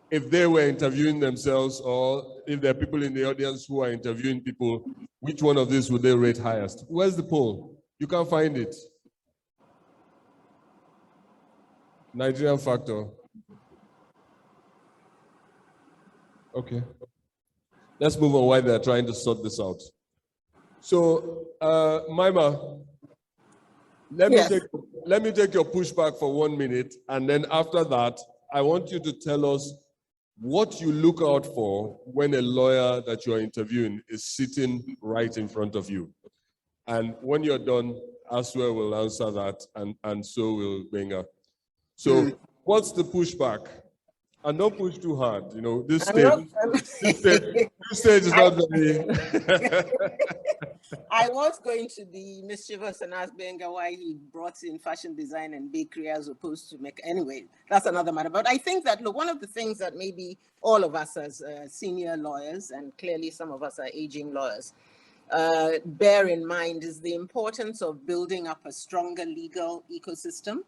if they were interviewing themselves or if there are people in the audience who are interviewing people, which one of these would they rate highest? Where's the poll? You can't find it. Nigerian factor. Okay. Let's move on while they're trying to sort this out. So, Myma, let me take your pushback for 1 minute, and then after that, I want you to tell us what you look out for when a lawyer that you're interviewing is sitting right in front of you. And when you're done, Asue will answer that, and so will Gbenga. So, what's the pushback? And don't push too hard. This stage is not very. I was going to be mischievous and ask Gbenga why he brought in fashion design and bakery as opposed to anyway, that's another matter. But I think that, look, one of the things that maybe all of us as senior lawyers, and clearly some of us are aging lawyers, bear in mind is the importance of building up a stronger legal ecosystem.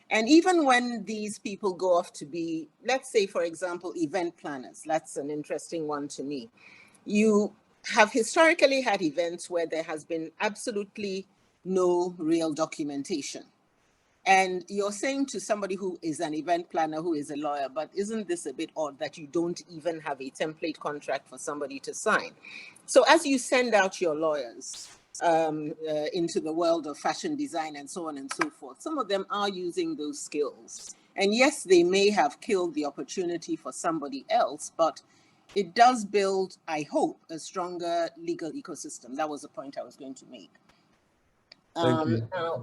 And even when these people go off to be, let's say, for example, event planners, that's an interesting one to me. You have historically had events where there has been absolutely no real documentation. And you're saying to somebody who is an event planner, who is a lawyer, but isn't this a bit odd that you don't even have a template contract for somebody to sign? So as you send out your lawyers into the world of fashion design and so on and so forth, some of them are using those skills. And yes, they may have killed the opportunity for somebody else, but it does build, I hope, a stronger legal ecosystem. That was the point I was going to make. Now,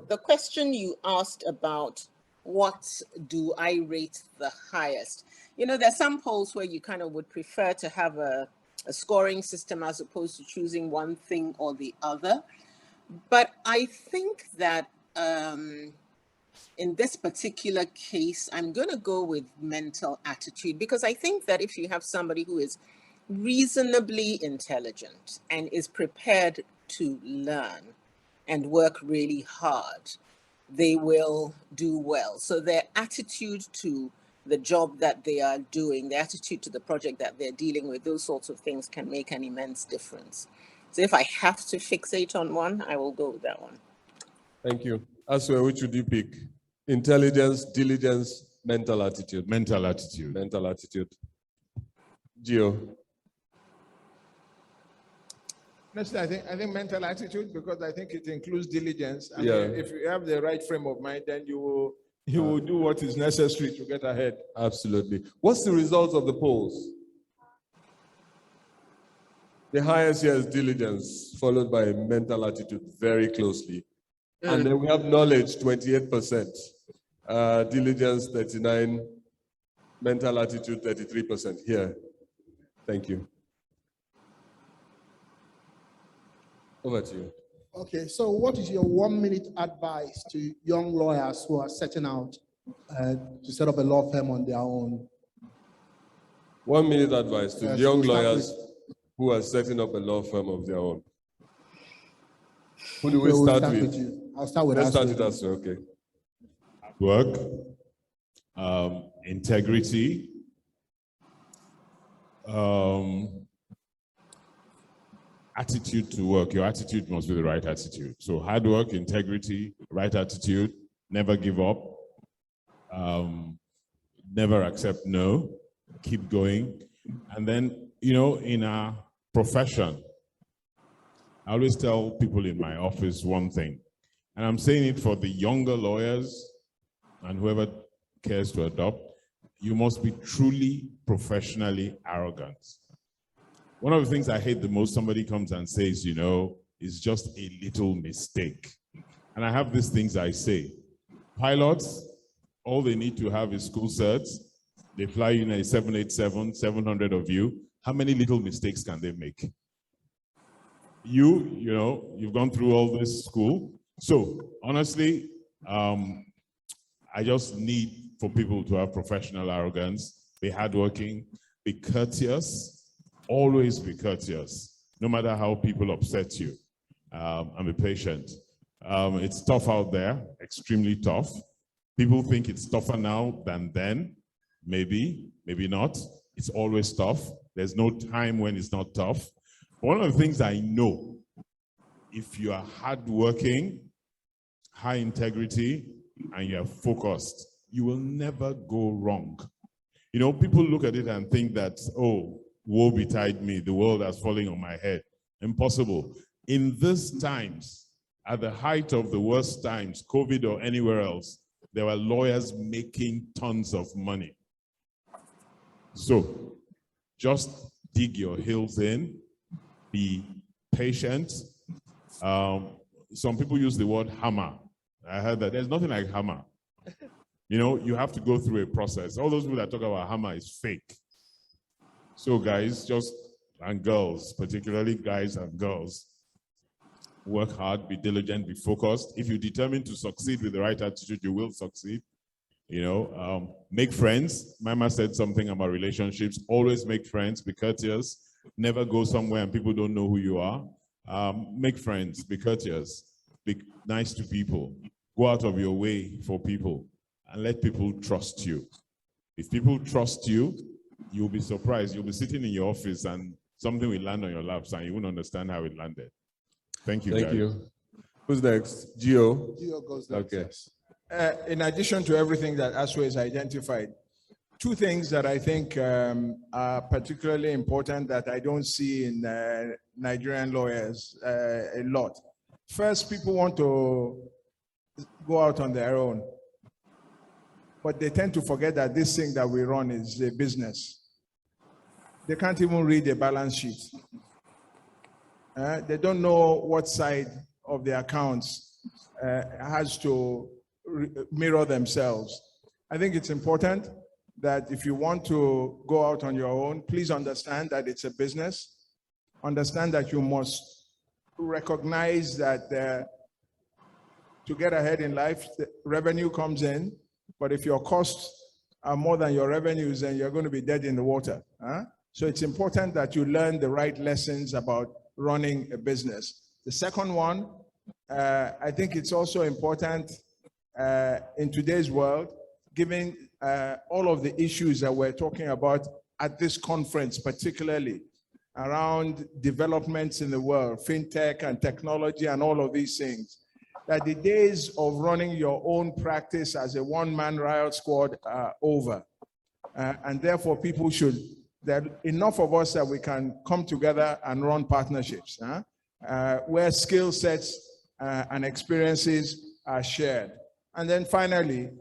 the question you asked about what do I rate the highest? There's some polls where you kind of would prefer to have a scoring system as opposed to choosing one thing or the other. But I think that in this particular case, I'm going to go with mental attitude, because I think that if you have somebody who is reasonably intelligent and is prepared to learn and work really hard, they will do well. So their attitude to the job that they are doing, the attitude to the project that they're dealing with, those sorts of things can make an immense difference. So if I have to fixate on one, I will go with that one. Thank you. Asue, which would you pick? Intelligence, diligence, mental attitude. Mental attitude. Mental attitude. Gio. Honestly, I think mental attitude, because I think it includes diligence. I Yeah. mean, if you have the right frame of mind, then you will do what is necessary to get ahead. Absolutely. What's the result of the polls? The highest here is diligence, followed by mental attitude very closely. And then we have knowledge, 28%. Diligence, 39%. Mental attitude, 33% here. Thank you. Over to you. Okay, so what is your 1-minute advice to young lawyers who are setting out to set up a law firm on their own? 1-minute advice to Yes, young we'll start lawyers who are setting up a law firm of their own. Who do we We'll start with? you. I'll start with Let's start Asue. with us, okay. Work, integrity, attitude to work. Your attitude must be the right attitude. So hard work, integrity, right attitude, never give up, never accept no, keep going. And then, you know, in our profession, I always tell people in my office one thing, and I'm saying it for the younger lawyers and whoever cares to adopt, you must be truly professionally arrogant. One of the things I hate the most, somebody comes and says, you know, it's just a little mistake. And I have these things I say. Pilots, all they need to have is school certs. They fly in a 787, 700 of you. How many little mistakes can they make? You know, you've gone through all this school. So honestly, I just need for people to have professional arrogance, be hardworking, be courteous, always be courteous, no matter how people upset you, and be patient. It's tough out there, extremely tough. People think it's tougher now than then. Maybe, maybe not. It's always tough. There's no time when it's not tough. One of the things I know, if you are hardworking, high integrity, and you're focused, you will never go wrong. You know, people look at it and think that, oh, woe betide me, the world has fallen on my head. Impossible. In these times, at the height of the worst times, COVID or anywhere else, there were lawyers making tons of money. So just dig your heels in, be patient. Some people use the word hammer. I heard that. There's nothing like hammer. You know, you have to go through a process. All those people that talk about hammer is fake. So guys, and girls, particularly guys and girls, work hard, be diligent, be focused. If you're determined to succeed with the right attitude, you will succeed. You know, make friends. Myma said something about relationships. Always make friends, be courteous. Never go somewhere and people don't know who you are. Make friends, be courteous, be nice to people. Go out of your way for people and let people trust you. If people trust you, you'll be surprised. You'll be sitting in your office and something will land on your laps and you won't understand how it landed. Thank you, guys. Thank you. Who's next? Gio? Gio goes next. Okay. In addition to everything that Asue has identified, two things that I think are particularly important that I don't see in Nigerian lawyers a lot. First, people want to go out on their own, but they tend to forget that this thing that we run is a business. They can't even read a balance sheet. They don't know what side of the accounts has to mirror themselves. I think it's important that if you want to go out on your own, please understand that it's a business. Understand that you must recognize that to get ahead in life, the revenue comes in, but if your costs are more than your revenues, then you're going to be dead in the water. So it's important that you learn the right lessons about running a business. The second one, I think it's also important in today's world, given all of the issues that we're talking about at this conference, particularly around developments in the world, fintech and technology and all of these things, that the days of running your own practice as a one-man riot squad are over. And therefore, people should, there are enough of us that we can come together and run partnerships where skill sets and experiences are shared. And then finally,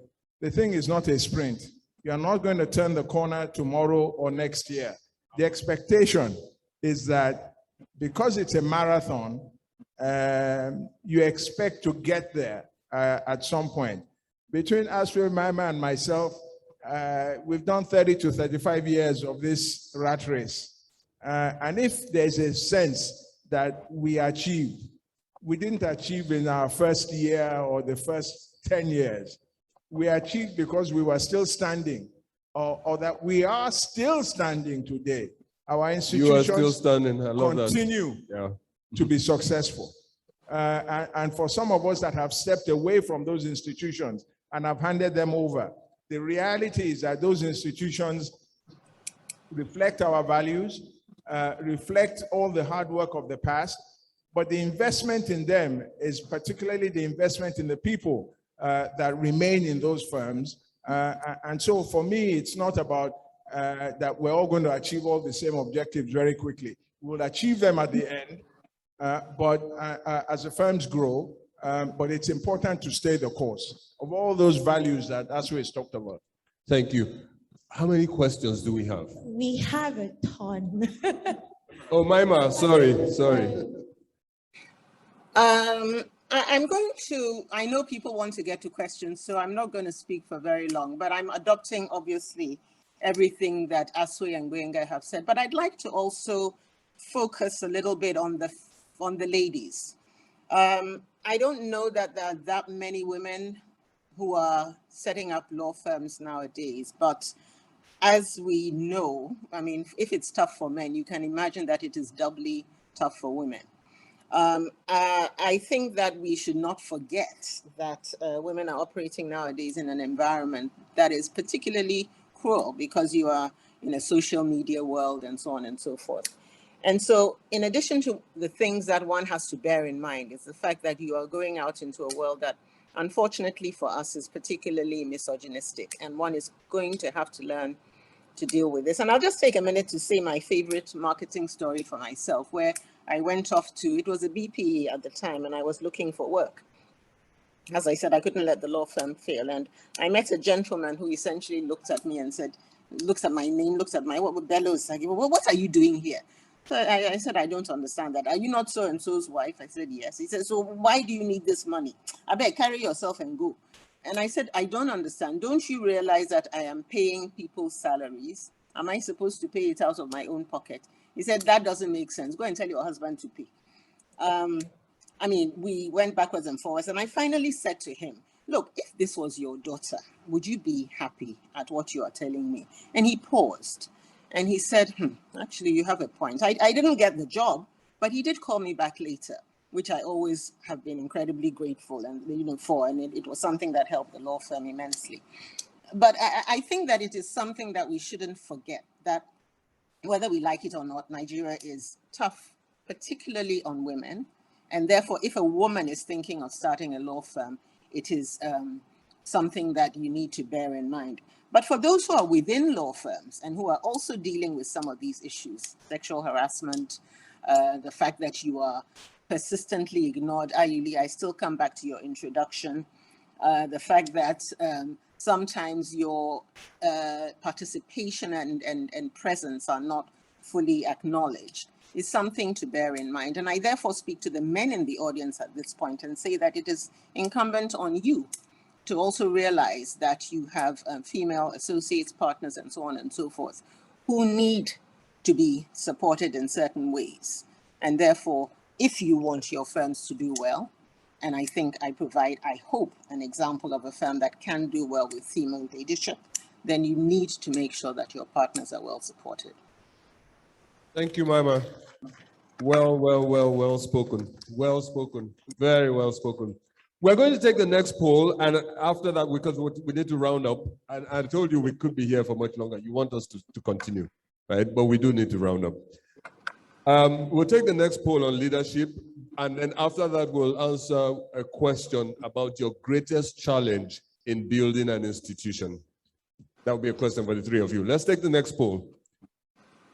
the thing is not a sprint. You're not going to turn the corner tomorrow or next year. The expectation is that because it's a marathon, you expect to get there at some point. Between Asue, Myma, and myself, we've done 30 to 35 years of this rat race. And if there's a sense that we achieved, we didn't achieve in our first year or the first 10 years. We achieved because we were still standing, or that we are still standing today. Our institutions you are still standing. I love continue to be successful. And for some of us that have stepped away from those institutions and have handed them over, the reality is that those institutions reflect our values, reflect all the hard work of the past, but the investment in them is particularly the investment in the people that remain in those firms. And so for me, it's not about that we're all going to achieve all the same objectives very quickly. We'll achieve them at the end, but as the firms grow, but it's important to stay the course of all those values that Asue has talked about. Thank you. How many questions do we have? We have a ton. Oh, Myma, sorry. I'm going to, I know people want to get to questions, so I'm not going to speak for very long, but I'm adopting, obviously, everything that Asue and Gbenga have said. But I'd like to also focus a little bit on the ladies. I don't know that there are that many women who are setting up law firms nowadays, but as we know, I mean, if it's tough for men, you can imagine that it is doubly tough for women. I think that we should not forget that women are operating nowadays in an environment that is particularly cruel because you are in a social media world and so on and so forth. And so in addition to the things that one has to bear in mind is the fact that you are going out into a world that unfortunately for us is particularly misogynistic, and one is going to have to learn to deal with this. And I'll just take a minute to say my favorite marketing story for myself, where I went off to, it was a BPE at the time, and I was looking for work. As I said, I couldn't let the law firm fail. And I met a gentleman who essentially looked at me and said, looks at my name, looks at my, Belo-Osagie, well, what are you doing here? So I said, I don't understand that. Are you not so-and-so's wife? I said, yes. He said, so why do you need this money? I beg, carry yourself and go. And I said, I don't understand. Don't you realize that I am paying people's salaries? Am I supposed to pay it out of my own pocket? He said, that doesn't make sense. Go and tell your husband to pay. I mean, we went backwards and forwards. And I finally said to him, look, if this was your daughter, would you be happy at what you are telling me? And he paused. And he said, actually, you have a point. I didn't get the job, but he did call me back later, which I always have been incredibly grateful and for, and it was something that helped the law firm immensely. But I think that it is something that we shouldn't forget, that whether we like it or not, Nigeria is tough, particularly on women. And therefore, if a woman is thinking of starting a law firm, it is something that you need to bear in mind. But for those who are within law firms and who are also dealing with some of these issues, sexual harassment, the fact that you are persistently ignored, Ayuli, I still come back to your introduction, the fact that sometimes your participation and presence are not fully acknowledged is something to bear in mind. And I therefore speak to the men in the audience at this point and say that it is incumbent on you to also realize that you have female associates, partners, and so on and so forth, who need to be supported in certain ways. And therefore, if you want your firms to do well, and I think I provide, I hope, an example of a firm that can do well with female leadership, then you need to make sure that your partners are well supported. Thank you, Myma. Well spoken. Well spoken. Very well spoken. We're going to take the next poll, and after that, because we need to round up, and I told you we could be here for much longer. You want us to continue, right? But we do need to round up. We'll take the next poll on leadership, and then after that, we'll answer a question about your greatest challenge in building an institution. That will be a question for the three of you. Let's take the next poll.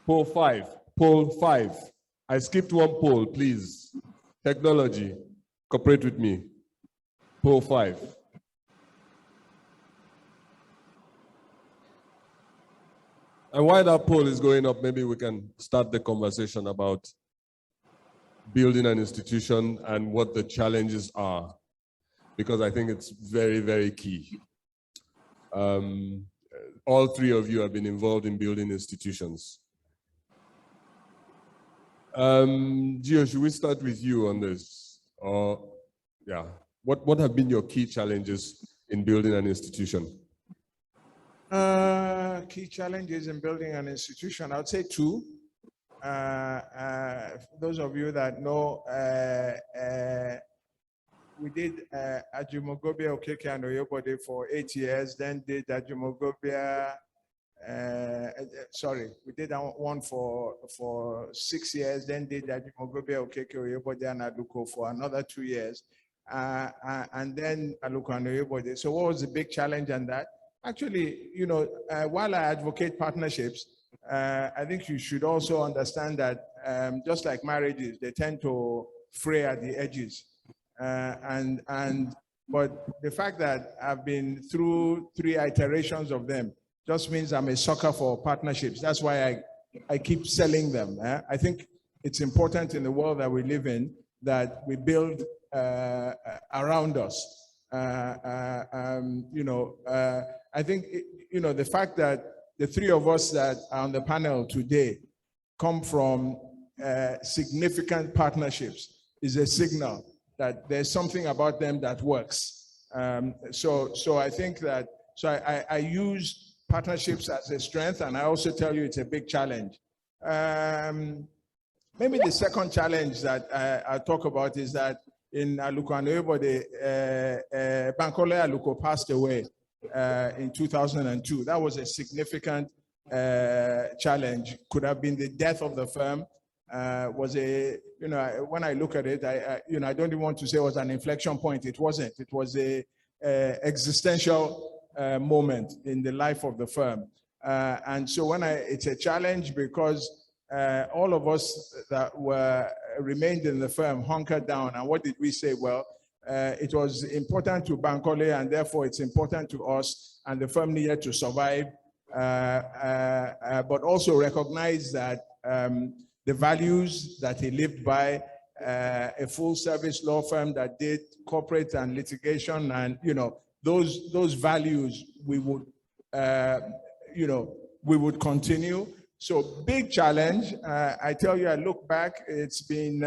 Poll 5. Poll 5. I skipped one poll, please. Technology, cooperate with me. Poll 5. And while that poll is going up, maybe we can start the conversation about building an institution and what the challenges are, because I think it's very, very key. all three of you have been involved in building institutions. Gio, should we start with you on this? Or, yeah, what have been your key challenges in building an institution? Key challenges in building an institution, I would say two. Those of you that know, we did Ajumogobia Okeke and Oyebode for 8 years, then did Ajumogobia, we did one for 6 years, then did Ajumogobia Okeke Oyebode and Aluko for another 2 years, and then Aluko and Oyebode. So what was the big challenge on that? Actually, you know, while I advocate partnerships, I think you should also understand that just like marriages, they tend to fray at the edges. But the fact that I've been through 3 iterations of them just means I'm a sucker for partnerships. That's why I keep selling them. I think it's important in the world that we live in that we build around us. I think, you know, the fact that the 3 of us that are on the panel today come from significant partnerships is a signal that there's something about them that works. So I think that, I use partnerships as a strength, and I also tell you it's a big challenge. Maybe the second challenge that I'll talk about is that in Aluko and Oyebode, Bankole Aluko passed away in 2002. That was a significant challenge. Could have been the death of the firm. Was a, you know, when I look at it, I don't even want to say it was an inflection point. It wasn't. It was a existential moment in the life of the firm. And so it's a challenge because all of us that remained in the firm hunkered down. And what did we say? Well, it was important to Bankole, and therefore it's important to us, and the firm needed to survive, but also recognize that the values that he lived by, a full service law firm that did corporate and litigation, and, you know, those values we would, we would continue. So big challenge. I tell you, I look back, it's been,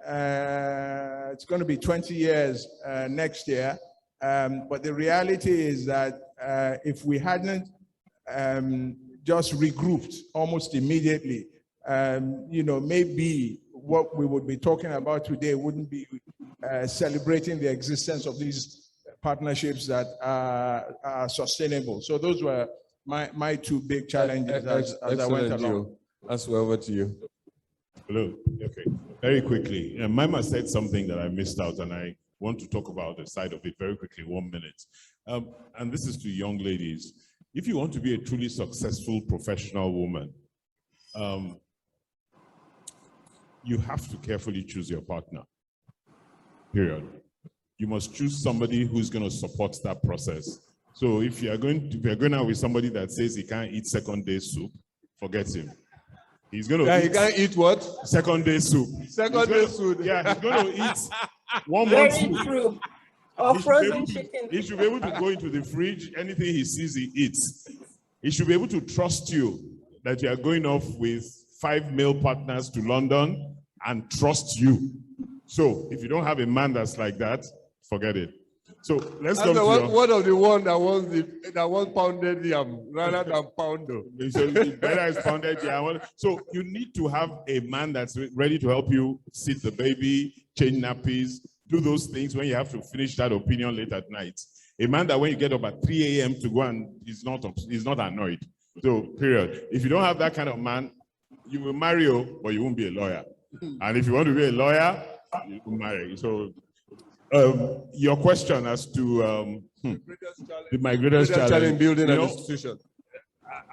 it's going to be 20 years next year. But the reality is that if we hadn't just regrouped almost immediately, maybe what we would be talking about today wouldn't be celebrating the existence of these partnerships that are sustainable. So those were my 2 big challenges as I went along. Asue, over to you. Hello. Okay. Very quickly. Myma said something that I missed out, and I want to talk about the side of it very quickly, 1 minute. And this is to young ladies. If you want to be a truly successful professional woman, you have to carefully choose your partner, period. You must choose somebody who's going to support that process. So if you're going out with somebody that says he can't eat second-day soup, forget him. He's going to he can't eat what? Second-day soup. Second-day soup. Yeah, he's going to eat 1 month Very soup. true. Or frozen chicken. He should be able to go into the fridge, anything he sees, he eats. He should be able to trust you that you are going off with 5 male partners to London and trust you. So if you don't have a man that's like that, forget it. So let's go to one of the one that wants pounded yam rather than poundo. So better is pounded yam. So you need to have a man that's ready to help you sit the baby, change nappies, do those things when you have to finish that opinion late at night. A man that when you get up at 3 a.m. to go and he's not annoyed. So period. If you don't have that kind of man, you will marry, but you won't be a lawyer. And if you want to be a lawyer, you will marry. So your question as to my greatest challenge in building an institution.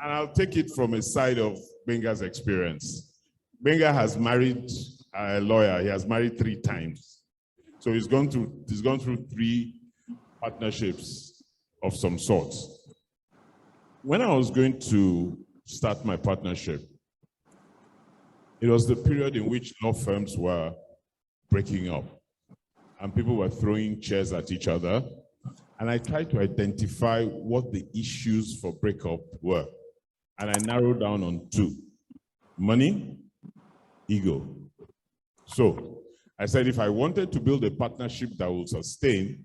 And I'll take it from a side of Gbenga's experience. Gbenga has married a lawyer. He has married 3 times. So he's gone through 3 partnerships of some sort. When I was going to start my partnership, it was the period in which law firms were breaking up and people were throwing chairs at each other. and I tried to identify what the issues for breakup were. And I narrowed down on 2: money, ego. So I said, if I wanted to build a partnership that will sustain,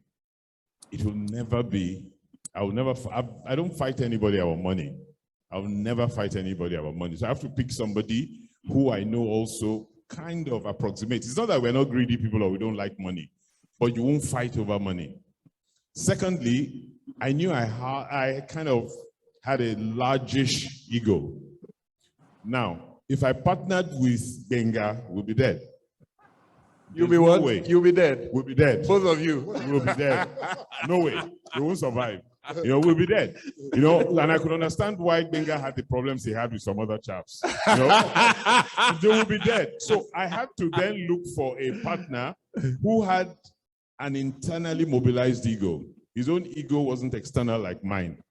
it will never be, I don't fight anybody about money. I'll never fight anybody about money. So I have to pick somebody who I know also kind of approximates. It's not that we're not greedy people or we don't like money, but you won't fight over money. Secondly, I knew I kind of had a largish ego. Now, if I partnered with Gbenga, we'll be dead. You'll be what? You'll be dead. We'll be dead. Both of you. We'll be dead. No way. We won't survive. We'll be dead. And I could understand why Gbenga had the problems he had with some other chaps. They will be dead. So I had to then look for a partner who had an internally mobilized ego. His own ego wasn't external like mine.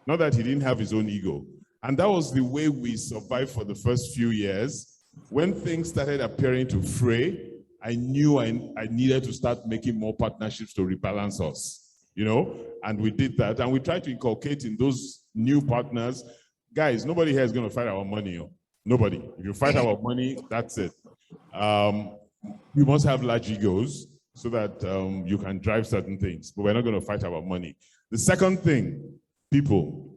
Not that he didn't have his own ego. And that was the way we survived for the first few years. When things started appearing to fray, I knew I needed to start making more partnerships to rebalance us, and we did that. And we tried to inculcate in those new partners, guys, nobody here is going to fight our money. Nobody. If you fight our money, that's it. You must have large egos so that you can drive certain things, but we're not going to fight our money. The second thing, people.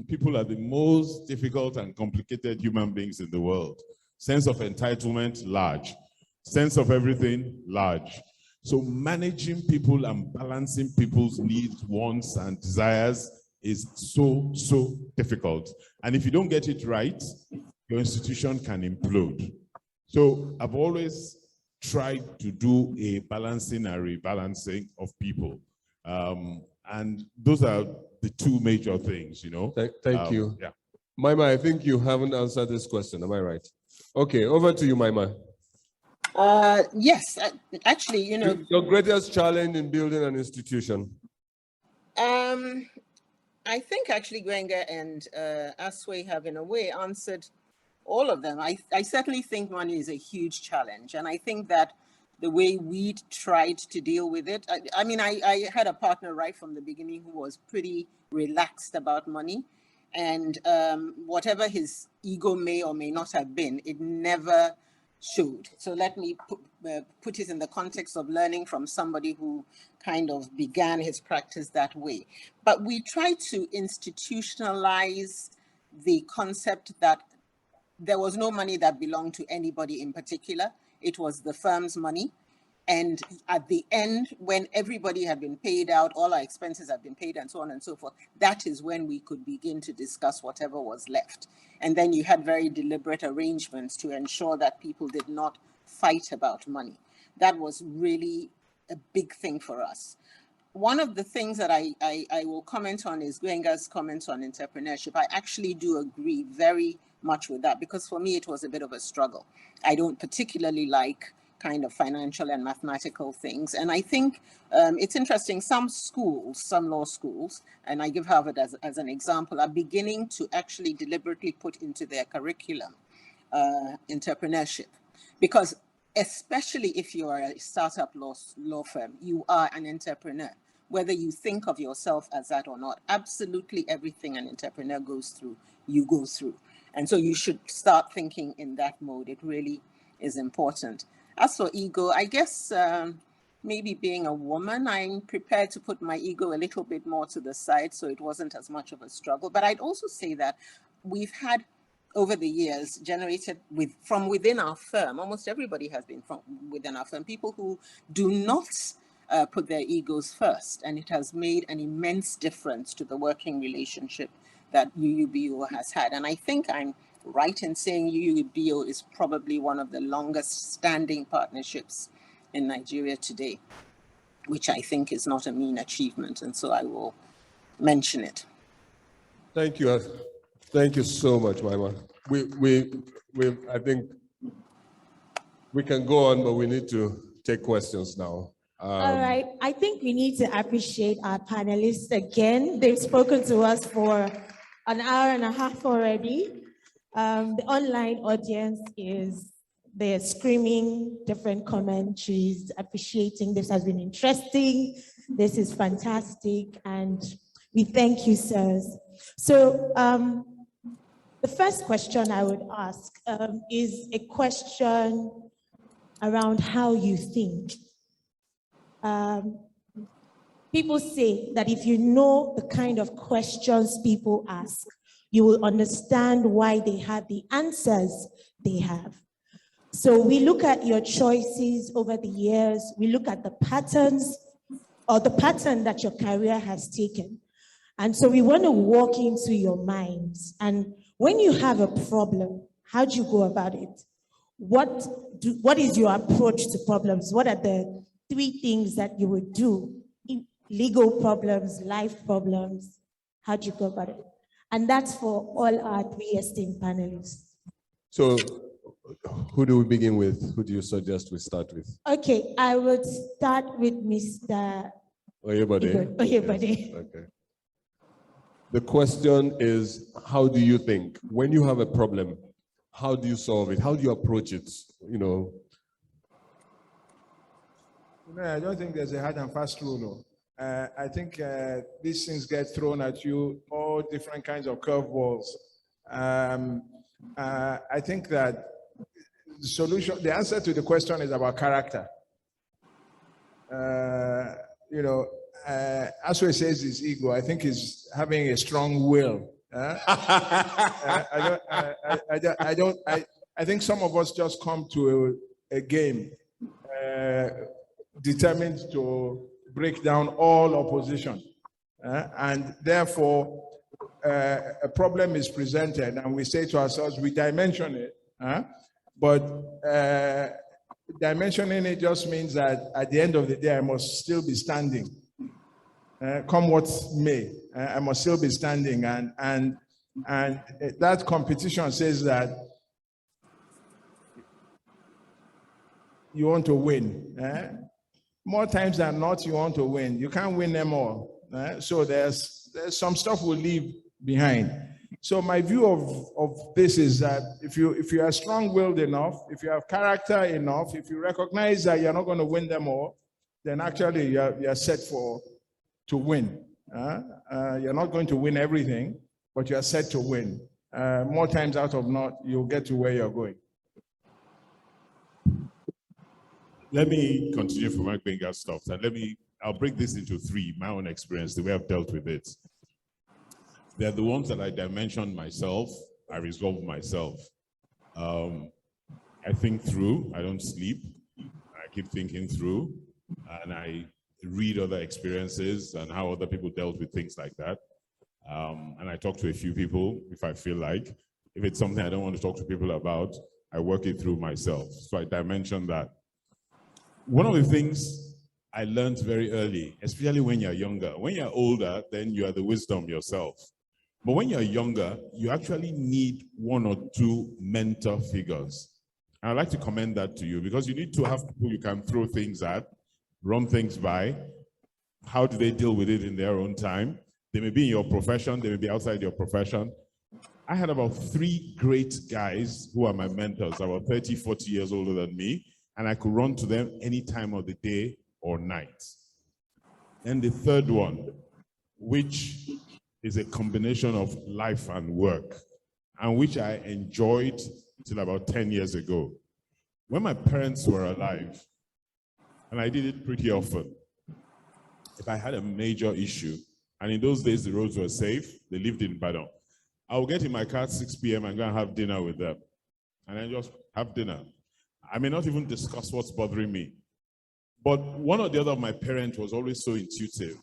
People are the most difficult and complicated human beings in the world. Sense of entitlement, large. Sense of everything, large. So managing people and balancing people's needs, wants, and desires is so, so difficult. And if you don't get it right, your institution can implode. So I've always tried to do a balancing and rebalancing of people. And those are the 2 major things, Thank you. Yeah. Myma, I think you haven't answered this question. Am I right? Okay, over to you, Myma. Yes, actually, Your greatest challenge in building an institution? I think actually Gbenga and Asue have in a way answered all of them. I certainly think money is a huge challenge. And I think that the way we tried to deal with it, I had a partner right from the beginning who was pretty relaxed about money. And whatever his ego may or may not have been, it never showed. So let me put it in the context of learning from somebody who kind of began his practice that way. But we tried to institutionalize the concept that there was no money that belonged to anybody in particular. It was the firm's money. And at the end, when everybody had been paid out, all our expenses had been paid and so on and so forth, that is when we could begin to discuss whatever was left. And then you had very deliberate arrangements to ensure that people did not fight about money. That was really a big thing for us. One of the things that I will comment on is Gbenga's comments on entrepreneurship. I actually do agree very much with that, because for me, it was a bit of a struggle. I don't particularly like kind of financial and mathematical things. And I think it's interesting, some schools, some law schools, and I give Harvard as an example, are beginning to actually deliberately put into their curriculum entrepreneurship. Because especially if you are a startup law firm, you are an entrepreneur. Whether you think of yourself as that or not, absolutely everything an entrepreneur goes through, you go through. And so you should start thinking in that mode. It really is important. As for ego, I guess maybe being a woman, I'm prepared to put my ego a little bit more to the side, so it wasn't as much of a struggle. But I'd also say that we've had, over the years, generated from within our firm, almost everybody has been from within our firm, people who do not put their egos first. And it has made an immense difference to the working relationship that UUBO has had. And I think I'm right in saying UUBO is probably one of the longest standing partnerships in Nigeria today, which I think is not a mean achievement. And so I will mention it. Thank you. Thank you so much, Myma. I think we can go on, but we need to take questions now. All right. I think we need to appreciate our panelists again. They've spoken to us for an hour and a half already. The online audience they're screaming different commentaries, appreciating this has been interesting. This is fantastic, and we thank you, sirs. So the first question I would ask is a question around how you think. People say that if you know the kind of questions people ask, you will understand why they have the answers they have. So we look at your choices over the years, we look at the patterns or the pattern that your career has taken. And so we want to walk into your minds. And when you have a problem, how do you go about it? What is your approach to problems? What are the 3 things that you would do? Legal problems, life problems, how do you go about it? And that's for all our 3 esteemed panelists. So who do we begin with? Who do you suggest we start with? Okay, I would start with Mr. Oyebode. Oyebode. Yes, okay. The question is, how do you think? When you have a problem, how do you solve it? How do you approach it? You know? No, I don't think there's a hard and fast rule. I think these things get thrown at you, all different kinds of curveballs. I think that the solution, the answer to the question is about character. You know, Asue says his ego. I think he's having a strong will. I think some of us just come to a game determined to break down all opposition. And therefore, a problem is presented and we say to ourselves, we dimension it. But dimensioning it just means that at the end of the day, I must still be standing. Come what may, I must still be standing. And that competition says that you want to win. More times than not, you want to win. You can't win them all. So there's some stuff we'll leave behind. So my view of this is that if you are strong-willed enough, if you have character enough, if you recognize that you're not going to win them all, then actually you're set to win. You're not going to win everything, but you're set to win. More times out of not, you'll get to where you're going. Let me continue from my Gbenga stuff, and I'll break this into 3, my own experience, the way I've dealt with it. They're the ones that I dimension myself, I resolve myself. I think through, I don't sleep, I keep thinking through, and I read other experiences and how other people dealt with things like that. And I talk to a few people if I feel like. If it's something I don't want to talk to people about, I work it through myself. So I dimension that. One of the things I learned very early, especially when you're younger, when you're older, then you are the wisdom yourself. But when you're younger, you actually need 1 or 2 mentor figures. And I'd like to commend that to you because you need to have people you can throw things at, run things by. How do they deal with it in their own time? They may be in your profession, they may be outside your profession. I had about 3 great guys who are my mentors, about 30, 40 years older than me. And I could run to them any time of the day or night. And the third one, which is a combination of life and work, and which I enjoyed till about 10 years ago. When my parents were alive, and I did it pretty often, if I had a major issue, and in those days the roads were safe, they lived in Banwo, I would get in my car at 6 p.m. and go and have dinner with them. And then just have dinner. I may not even discuss what's bothering me. But one or the other of my parents was always so intuitive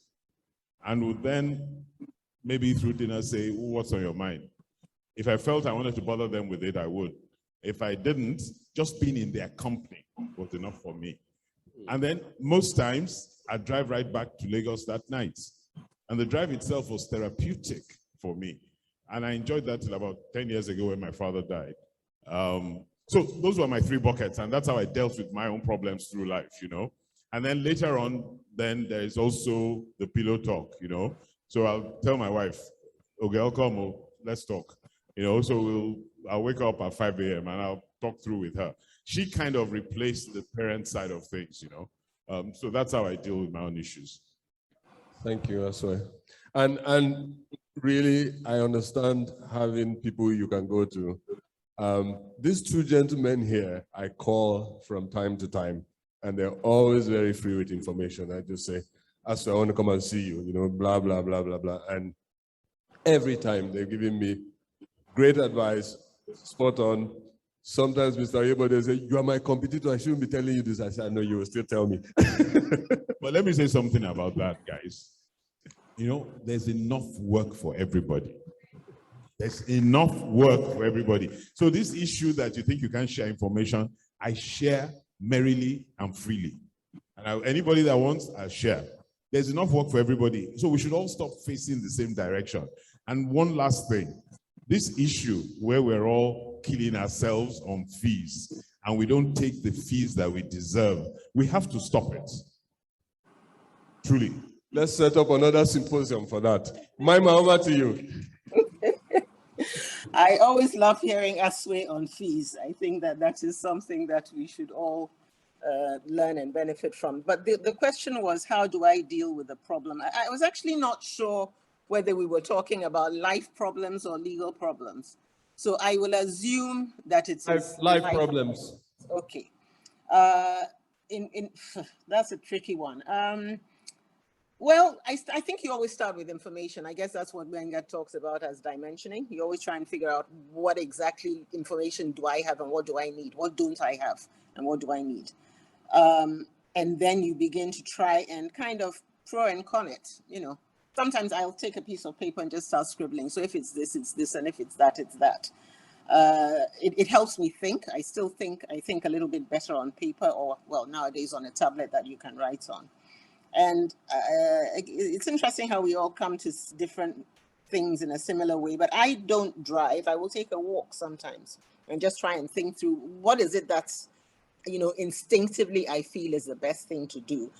and would then maybe through dinner say, what's on your mind? If I felt I wanted to bother them with it, I would. If I didn't, just being in their company was enough for me. And then most times I'd drive right back to Lagos that night. And the drive itself was therapeutic for me. And I enjoyed that till about 10 years ago when my father died. So those were my 3 buckets, and that's how I dealt with my own problems through life, you know. And then later on, then there is also the pillow talk, you know. So I'll tell my wife, okay, I'll come, let's talk. You know, so I'll wake up at 5 a.m. and I'll talk through with her. She kind of replaced the parent side of things, you know. So that's how I deal with my own issues. Thank you, Asue. And really, I understand having people you can go to. These two gentlemen here, I call from time to time, and they're always very free with information. I just say, Asue, I want to come and see you, blah, blah, blah, blah, blah. And every time they're giving me great advice, spot on. Sometimes Mr. Oyebode say, you are my competitor, I shouldn't be telling you this. I said, I know you will still tell me. But let me say something about that, guys. There's enough work for everybody. There's enough work for everybody. So this issue that you think you can't share information, I share merrily and freely. And anybody that wants, I share. There's enough work for everybody. So we should all stop facing the same direction. And one last thing, this issue where we're all killing ourselves on fees and we don't take the fees that we deserve, we have to stop it. Truly. Let's set up another symposium for that. Myma, over to you. I always love hearing Asue on fees. I think that is something that we should all learn and benefit from. But the question was, how do I deal with the problem? I was actually not sure whether we were talking about life problems or legal problems. So I will assume that it's life problems. Okay. That's a tricky one. Well, I think you always start with information. I guess that's what Gbenga talks about as dimensioning. You always try and figure out what exactly information do I have and what do I need? What don't I have and what do I need? And then you begin to try and kind of pro and con it. Sometimes I'll take a piece of paper and just start scribbling. So if it's this, it's this, and if it's that, it's that. It helps me think. I think a little bit better on paper, or well, nowadays on a tablet that you can write on. And it's interesting how we all come to different things in a similar way, but I don't drive. I will take a walk sometimes and just try and think through what is it that's, instinctively I feel is the best thing to do.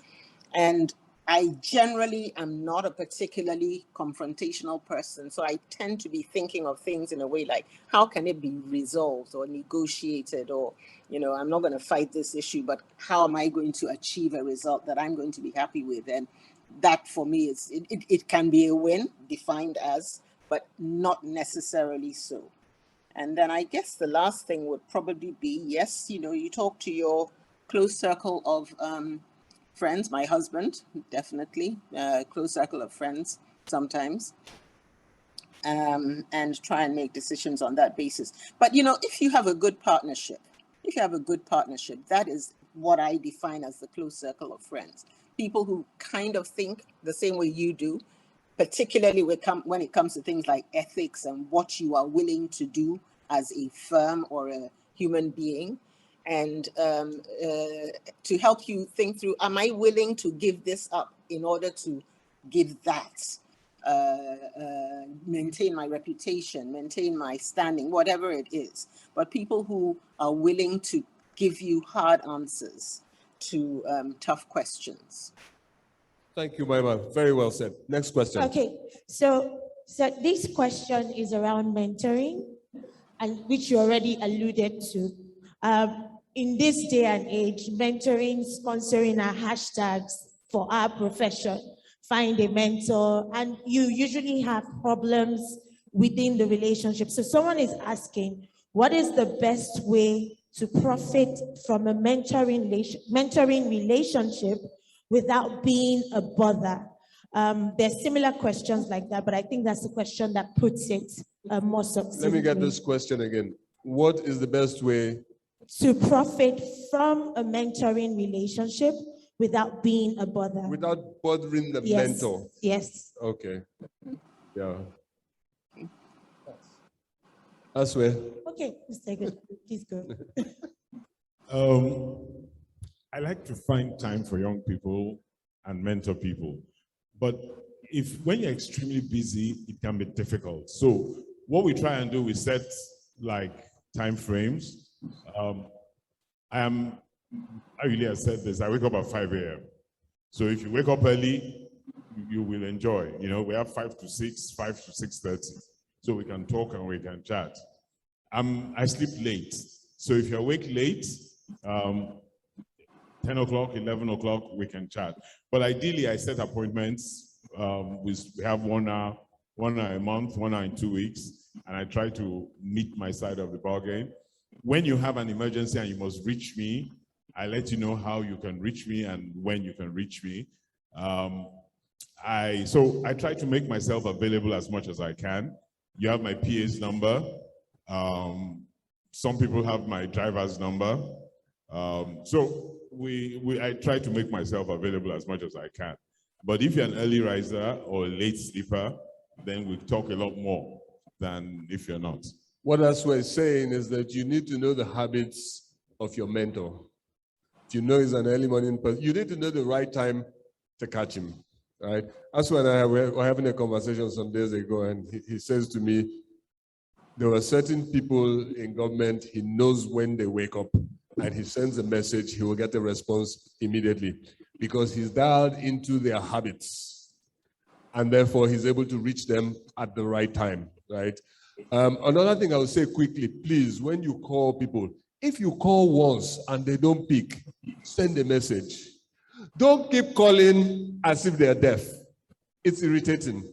And I generally am not a particularly confrontational person. So I tend to be thinking of things in a way like, how can it be resolved or negotiated? Or, I'm not going to fight this issue, but how am I going to achieve a result that I'm going to be happy with? And that for me is, it can be a win defined as, but not necessarily so. And then I guess the last thing would probably be, yes, you talk to your close circle of friends, my husband, definitely, close circle of friends sometimes, and try and make decisions on that basis. But, if you have a good partnership, that is what I define as the close circle of friends. People who kind of think the same way you do, particularly when it comes to things like ethics and what you are willing to do as a firm or a human being. And to help you think through, am I willing to give this up in order to give that, maintain my reputation, maintain my standing, whatever it is. But people who are willing to give you hard answers to tough questions. Thank you, Myma. Very well said. Next question. Okay, so this question is around mentoring, and which you already alluded to. In this day and age, mentoring, sponsoring are hashtags for our profession. Find a mentor, and you usually have problems within the relationship. So someone is asking, what is the best way to profit from a mentoring relationship without being a bother? There's similar questions like that, but I think that's the question that puts it more succinctly. Let me get this question again. What is the best way to profit from a mentoring relationship without being a bother? Without bothering the mentor? Yes. Okay. Yeah. Asue. Okay, Mr. Good. Please go. I like to find time for young people and mentor people. But when you're extremely busy, it can be difficult. So what we try and do, we set like time frames. I really have said this, I wake up at 5 a.m. So if you wake up early, you will enjoy. We have 5 to 6, 5 to 6:30. So we can talk and we can chat. I sleep late. So if you're awake late, 10 o'clock, 11 o'clock, we can chat. But ideally, I set appointments We have 1 hour, 1 hour a month, 1 hour in 2 weeks, and I try to meet my side of the bargain. When you have an emergency and you must reach me, I let you know how you can reach me and when you can reach me. So I try to make myself available as much as I can. You have my PA's number. Some people have my driver's number. So I try to make myself available as much as I can. But if you're an early riser or a late sleeper, then we talk a lot more than if you're not. What Asue is saying is that you need to know the habits of your mentor. If you know he's an early morning person, you need to know the right time to catch him, right? Asue and I were having a conversation some days ago, and he says to me, there are certain people in government, he knows when they wake up, and he sends a message, he will get a response immediately because he's dialed into their habits, and therefore he's able to reach them at the right time, right? Another thing I will say quickly, please, when you call people, if you call once and they don't pick, send a message. Don't keep calling as if they're deaf. It's irritating.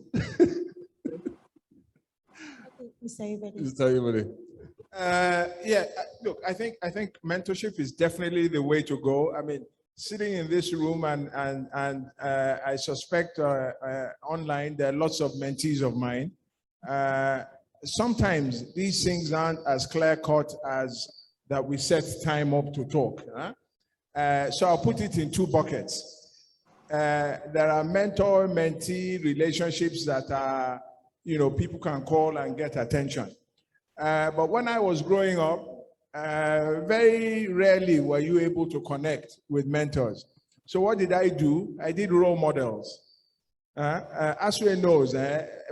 Mr. Oyebode. Look, I think mentorship is definitely the way to go. I mean, sitting in this room and I suspect online there are lots of mentees of mine. Sometimes these things aren't as clear-cut as that we set time up to talk. So I'll put it in two buckets. There are mentor-mentee relationships that are, people can call and get attention. But when I was growing up, very rarely were you able to connect with mentors. So what did I do? I did role models. Asue knows,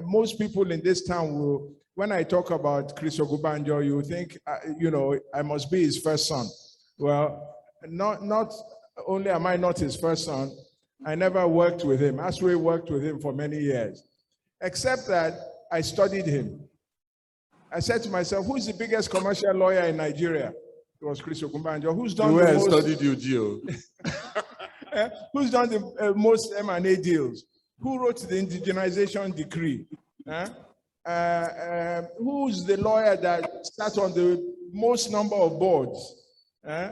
most people in this town will, when I talk about Chris Ogubanjo, you think, I must be his first son. Well, not only am I not his first son, I never worked with him. Asue worked with him for many years, except that I studied him. I said to myself, who is the biggest commercial lawyer in Nigeria? It was Chris Ogubanjo. Who's done the most? I studied you, Gio. Who's done the most M&A deals? Who wrote the indigenization decree? Who's the lawyer that sat on the most number of boards?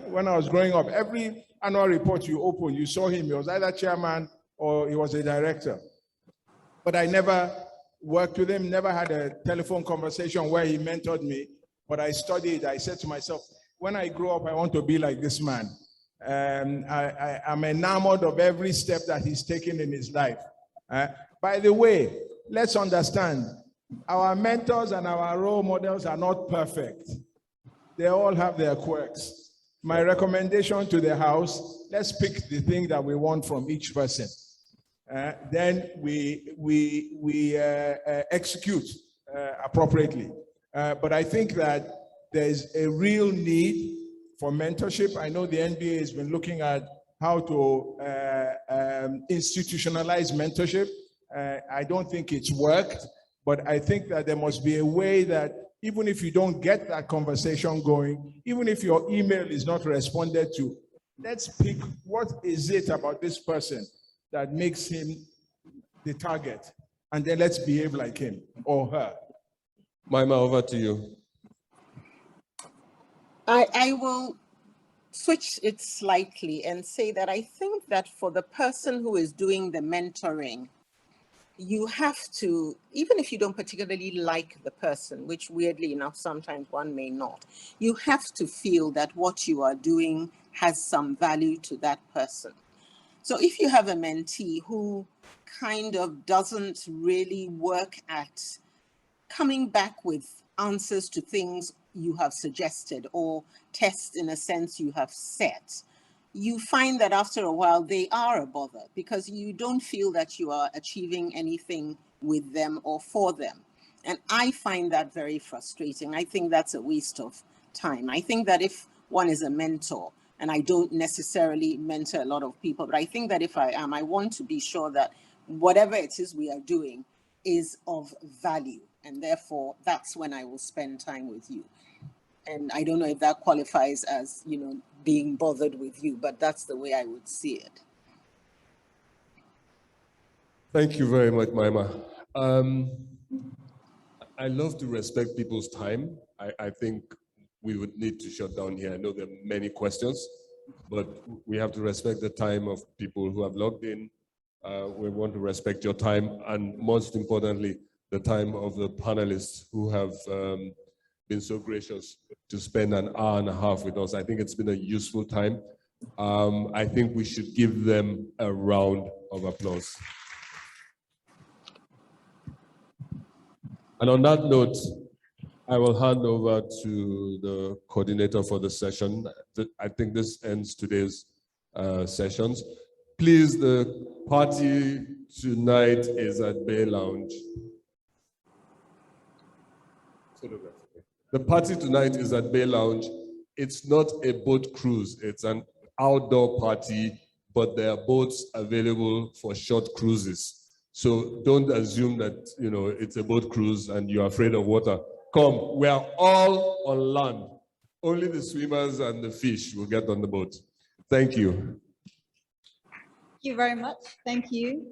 When I was growing up, every annual report you open, you saw him. He was either chairman or he was a director. But I never worked with him, never had a telephone conversation where he mentored me. But I studied. I said to myself, when I grow up, I want to be like this man. I'm enamored of every step that he's taken in his life. By the way, let's understand, our mentors and our role models are not perfect. They all have their quirks. My recommendation to the House, let's pick the thing that we want from each person. Then we execute appropriately. But I think that there's a real need for mentorship. I know the NBA has been looking at how to institutionalize mentorship. I don't think it's worked, but I think that there must be a way that even if you don't get that conversation going, even if your email is not responded to, let's pick what is it about this person that makes him the target, and then let's behave like him or her. Myma, over to you. I will switch it slightly and say that I think that for the person who is doing the mentoring, you have to, even if you don't particularly like the person, which weirdly enough, sometimes one may not, you have to feel that what you are doing has some value to that person. So if you have a mentee who kind of doesn't really work at coming back with answers to things you have suggested or tests in a sense you have set, you find that after a while they are a bother because you don't feel that you are achieving anything with them or for them. And I find that very frustrating. I think that's a waste of time. I think that if one is a mentor, and I don't necessarily mentor a lot of people, but I think that if I am, I want to be sure that whatever it is we are doing is of value. And therefore, that's when I will spend time with you. And I don't know if that qualifies as, being bothered with you, but that's the way I would see it. Thank you very much, Myma. I love to respect people's time. I think we would need to shut down here. I know there are many questions, but we have to respect the time of people who have logged in. We want to respect your time, and most importantly, the time of the panelists who have been so gracious to spend an hour and a half with us. I think it's been a useful time. I think we should give them a round of applause. And on that note, I will hand over to the coordinator for the session. I think this ends today's sessions. Please, the party tonight is at Bay Lounge. The party tonight is at Bay Lounge. It's not a boat cruise, it's an outdoor party, but there are boats available for short cruises. So don't assume that it's a boat cruise and you're afraid of water. Come, we are all on land. Only the swimmers and the fish will get on the boat. Thank you. Thank you very much. Thank you.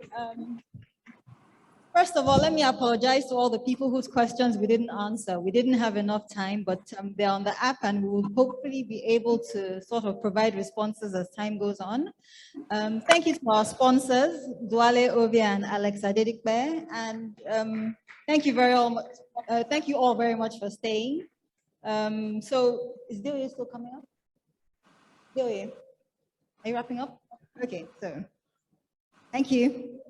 First of all, let me apologize to all the people whose questions we didn't answer. We didn't have enough time, but they're on the app and we will hopefully be able to sort of provide responses as time goes on. Thank you to our sponsors, Duale Ovia and Alex Adedikbe, and thank you all very much for staying. So is Deoye still coming up? Deoye, are you wrapping up? Okay, so thank you.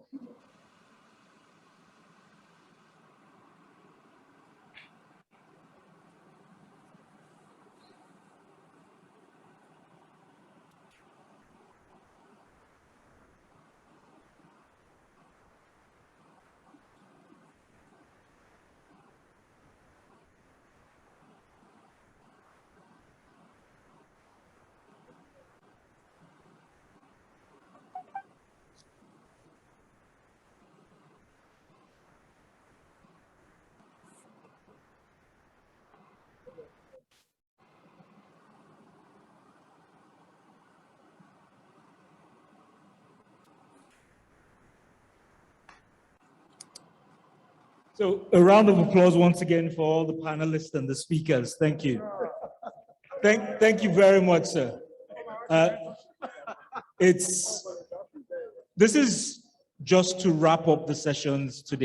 So a round of applause once again for all the panelists and the speakers. Thank you. Thank you very much, sir. This is just to wrap up the sessions today.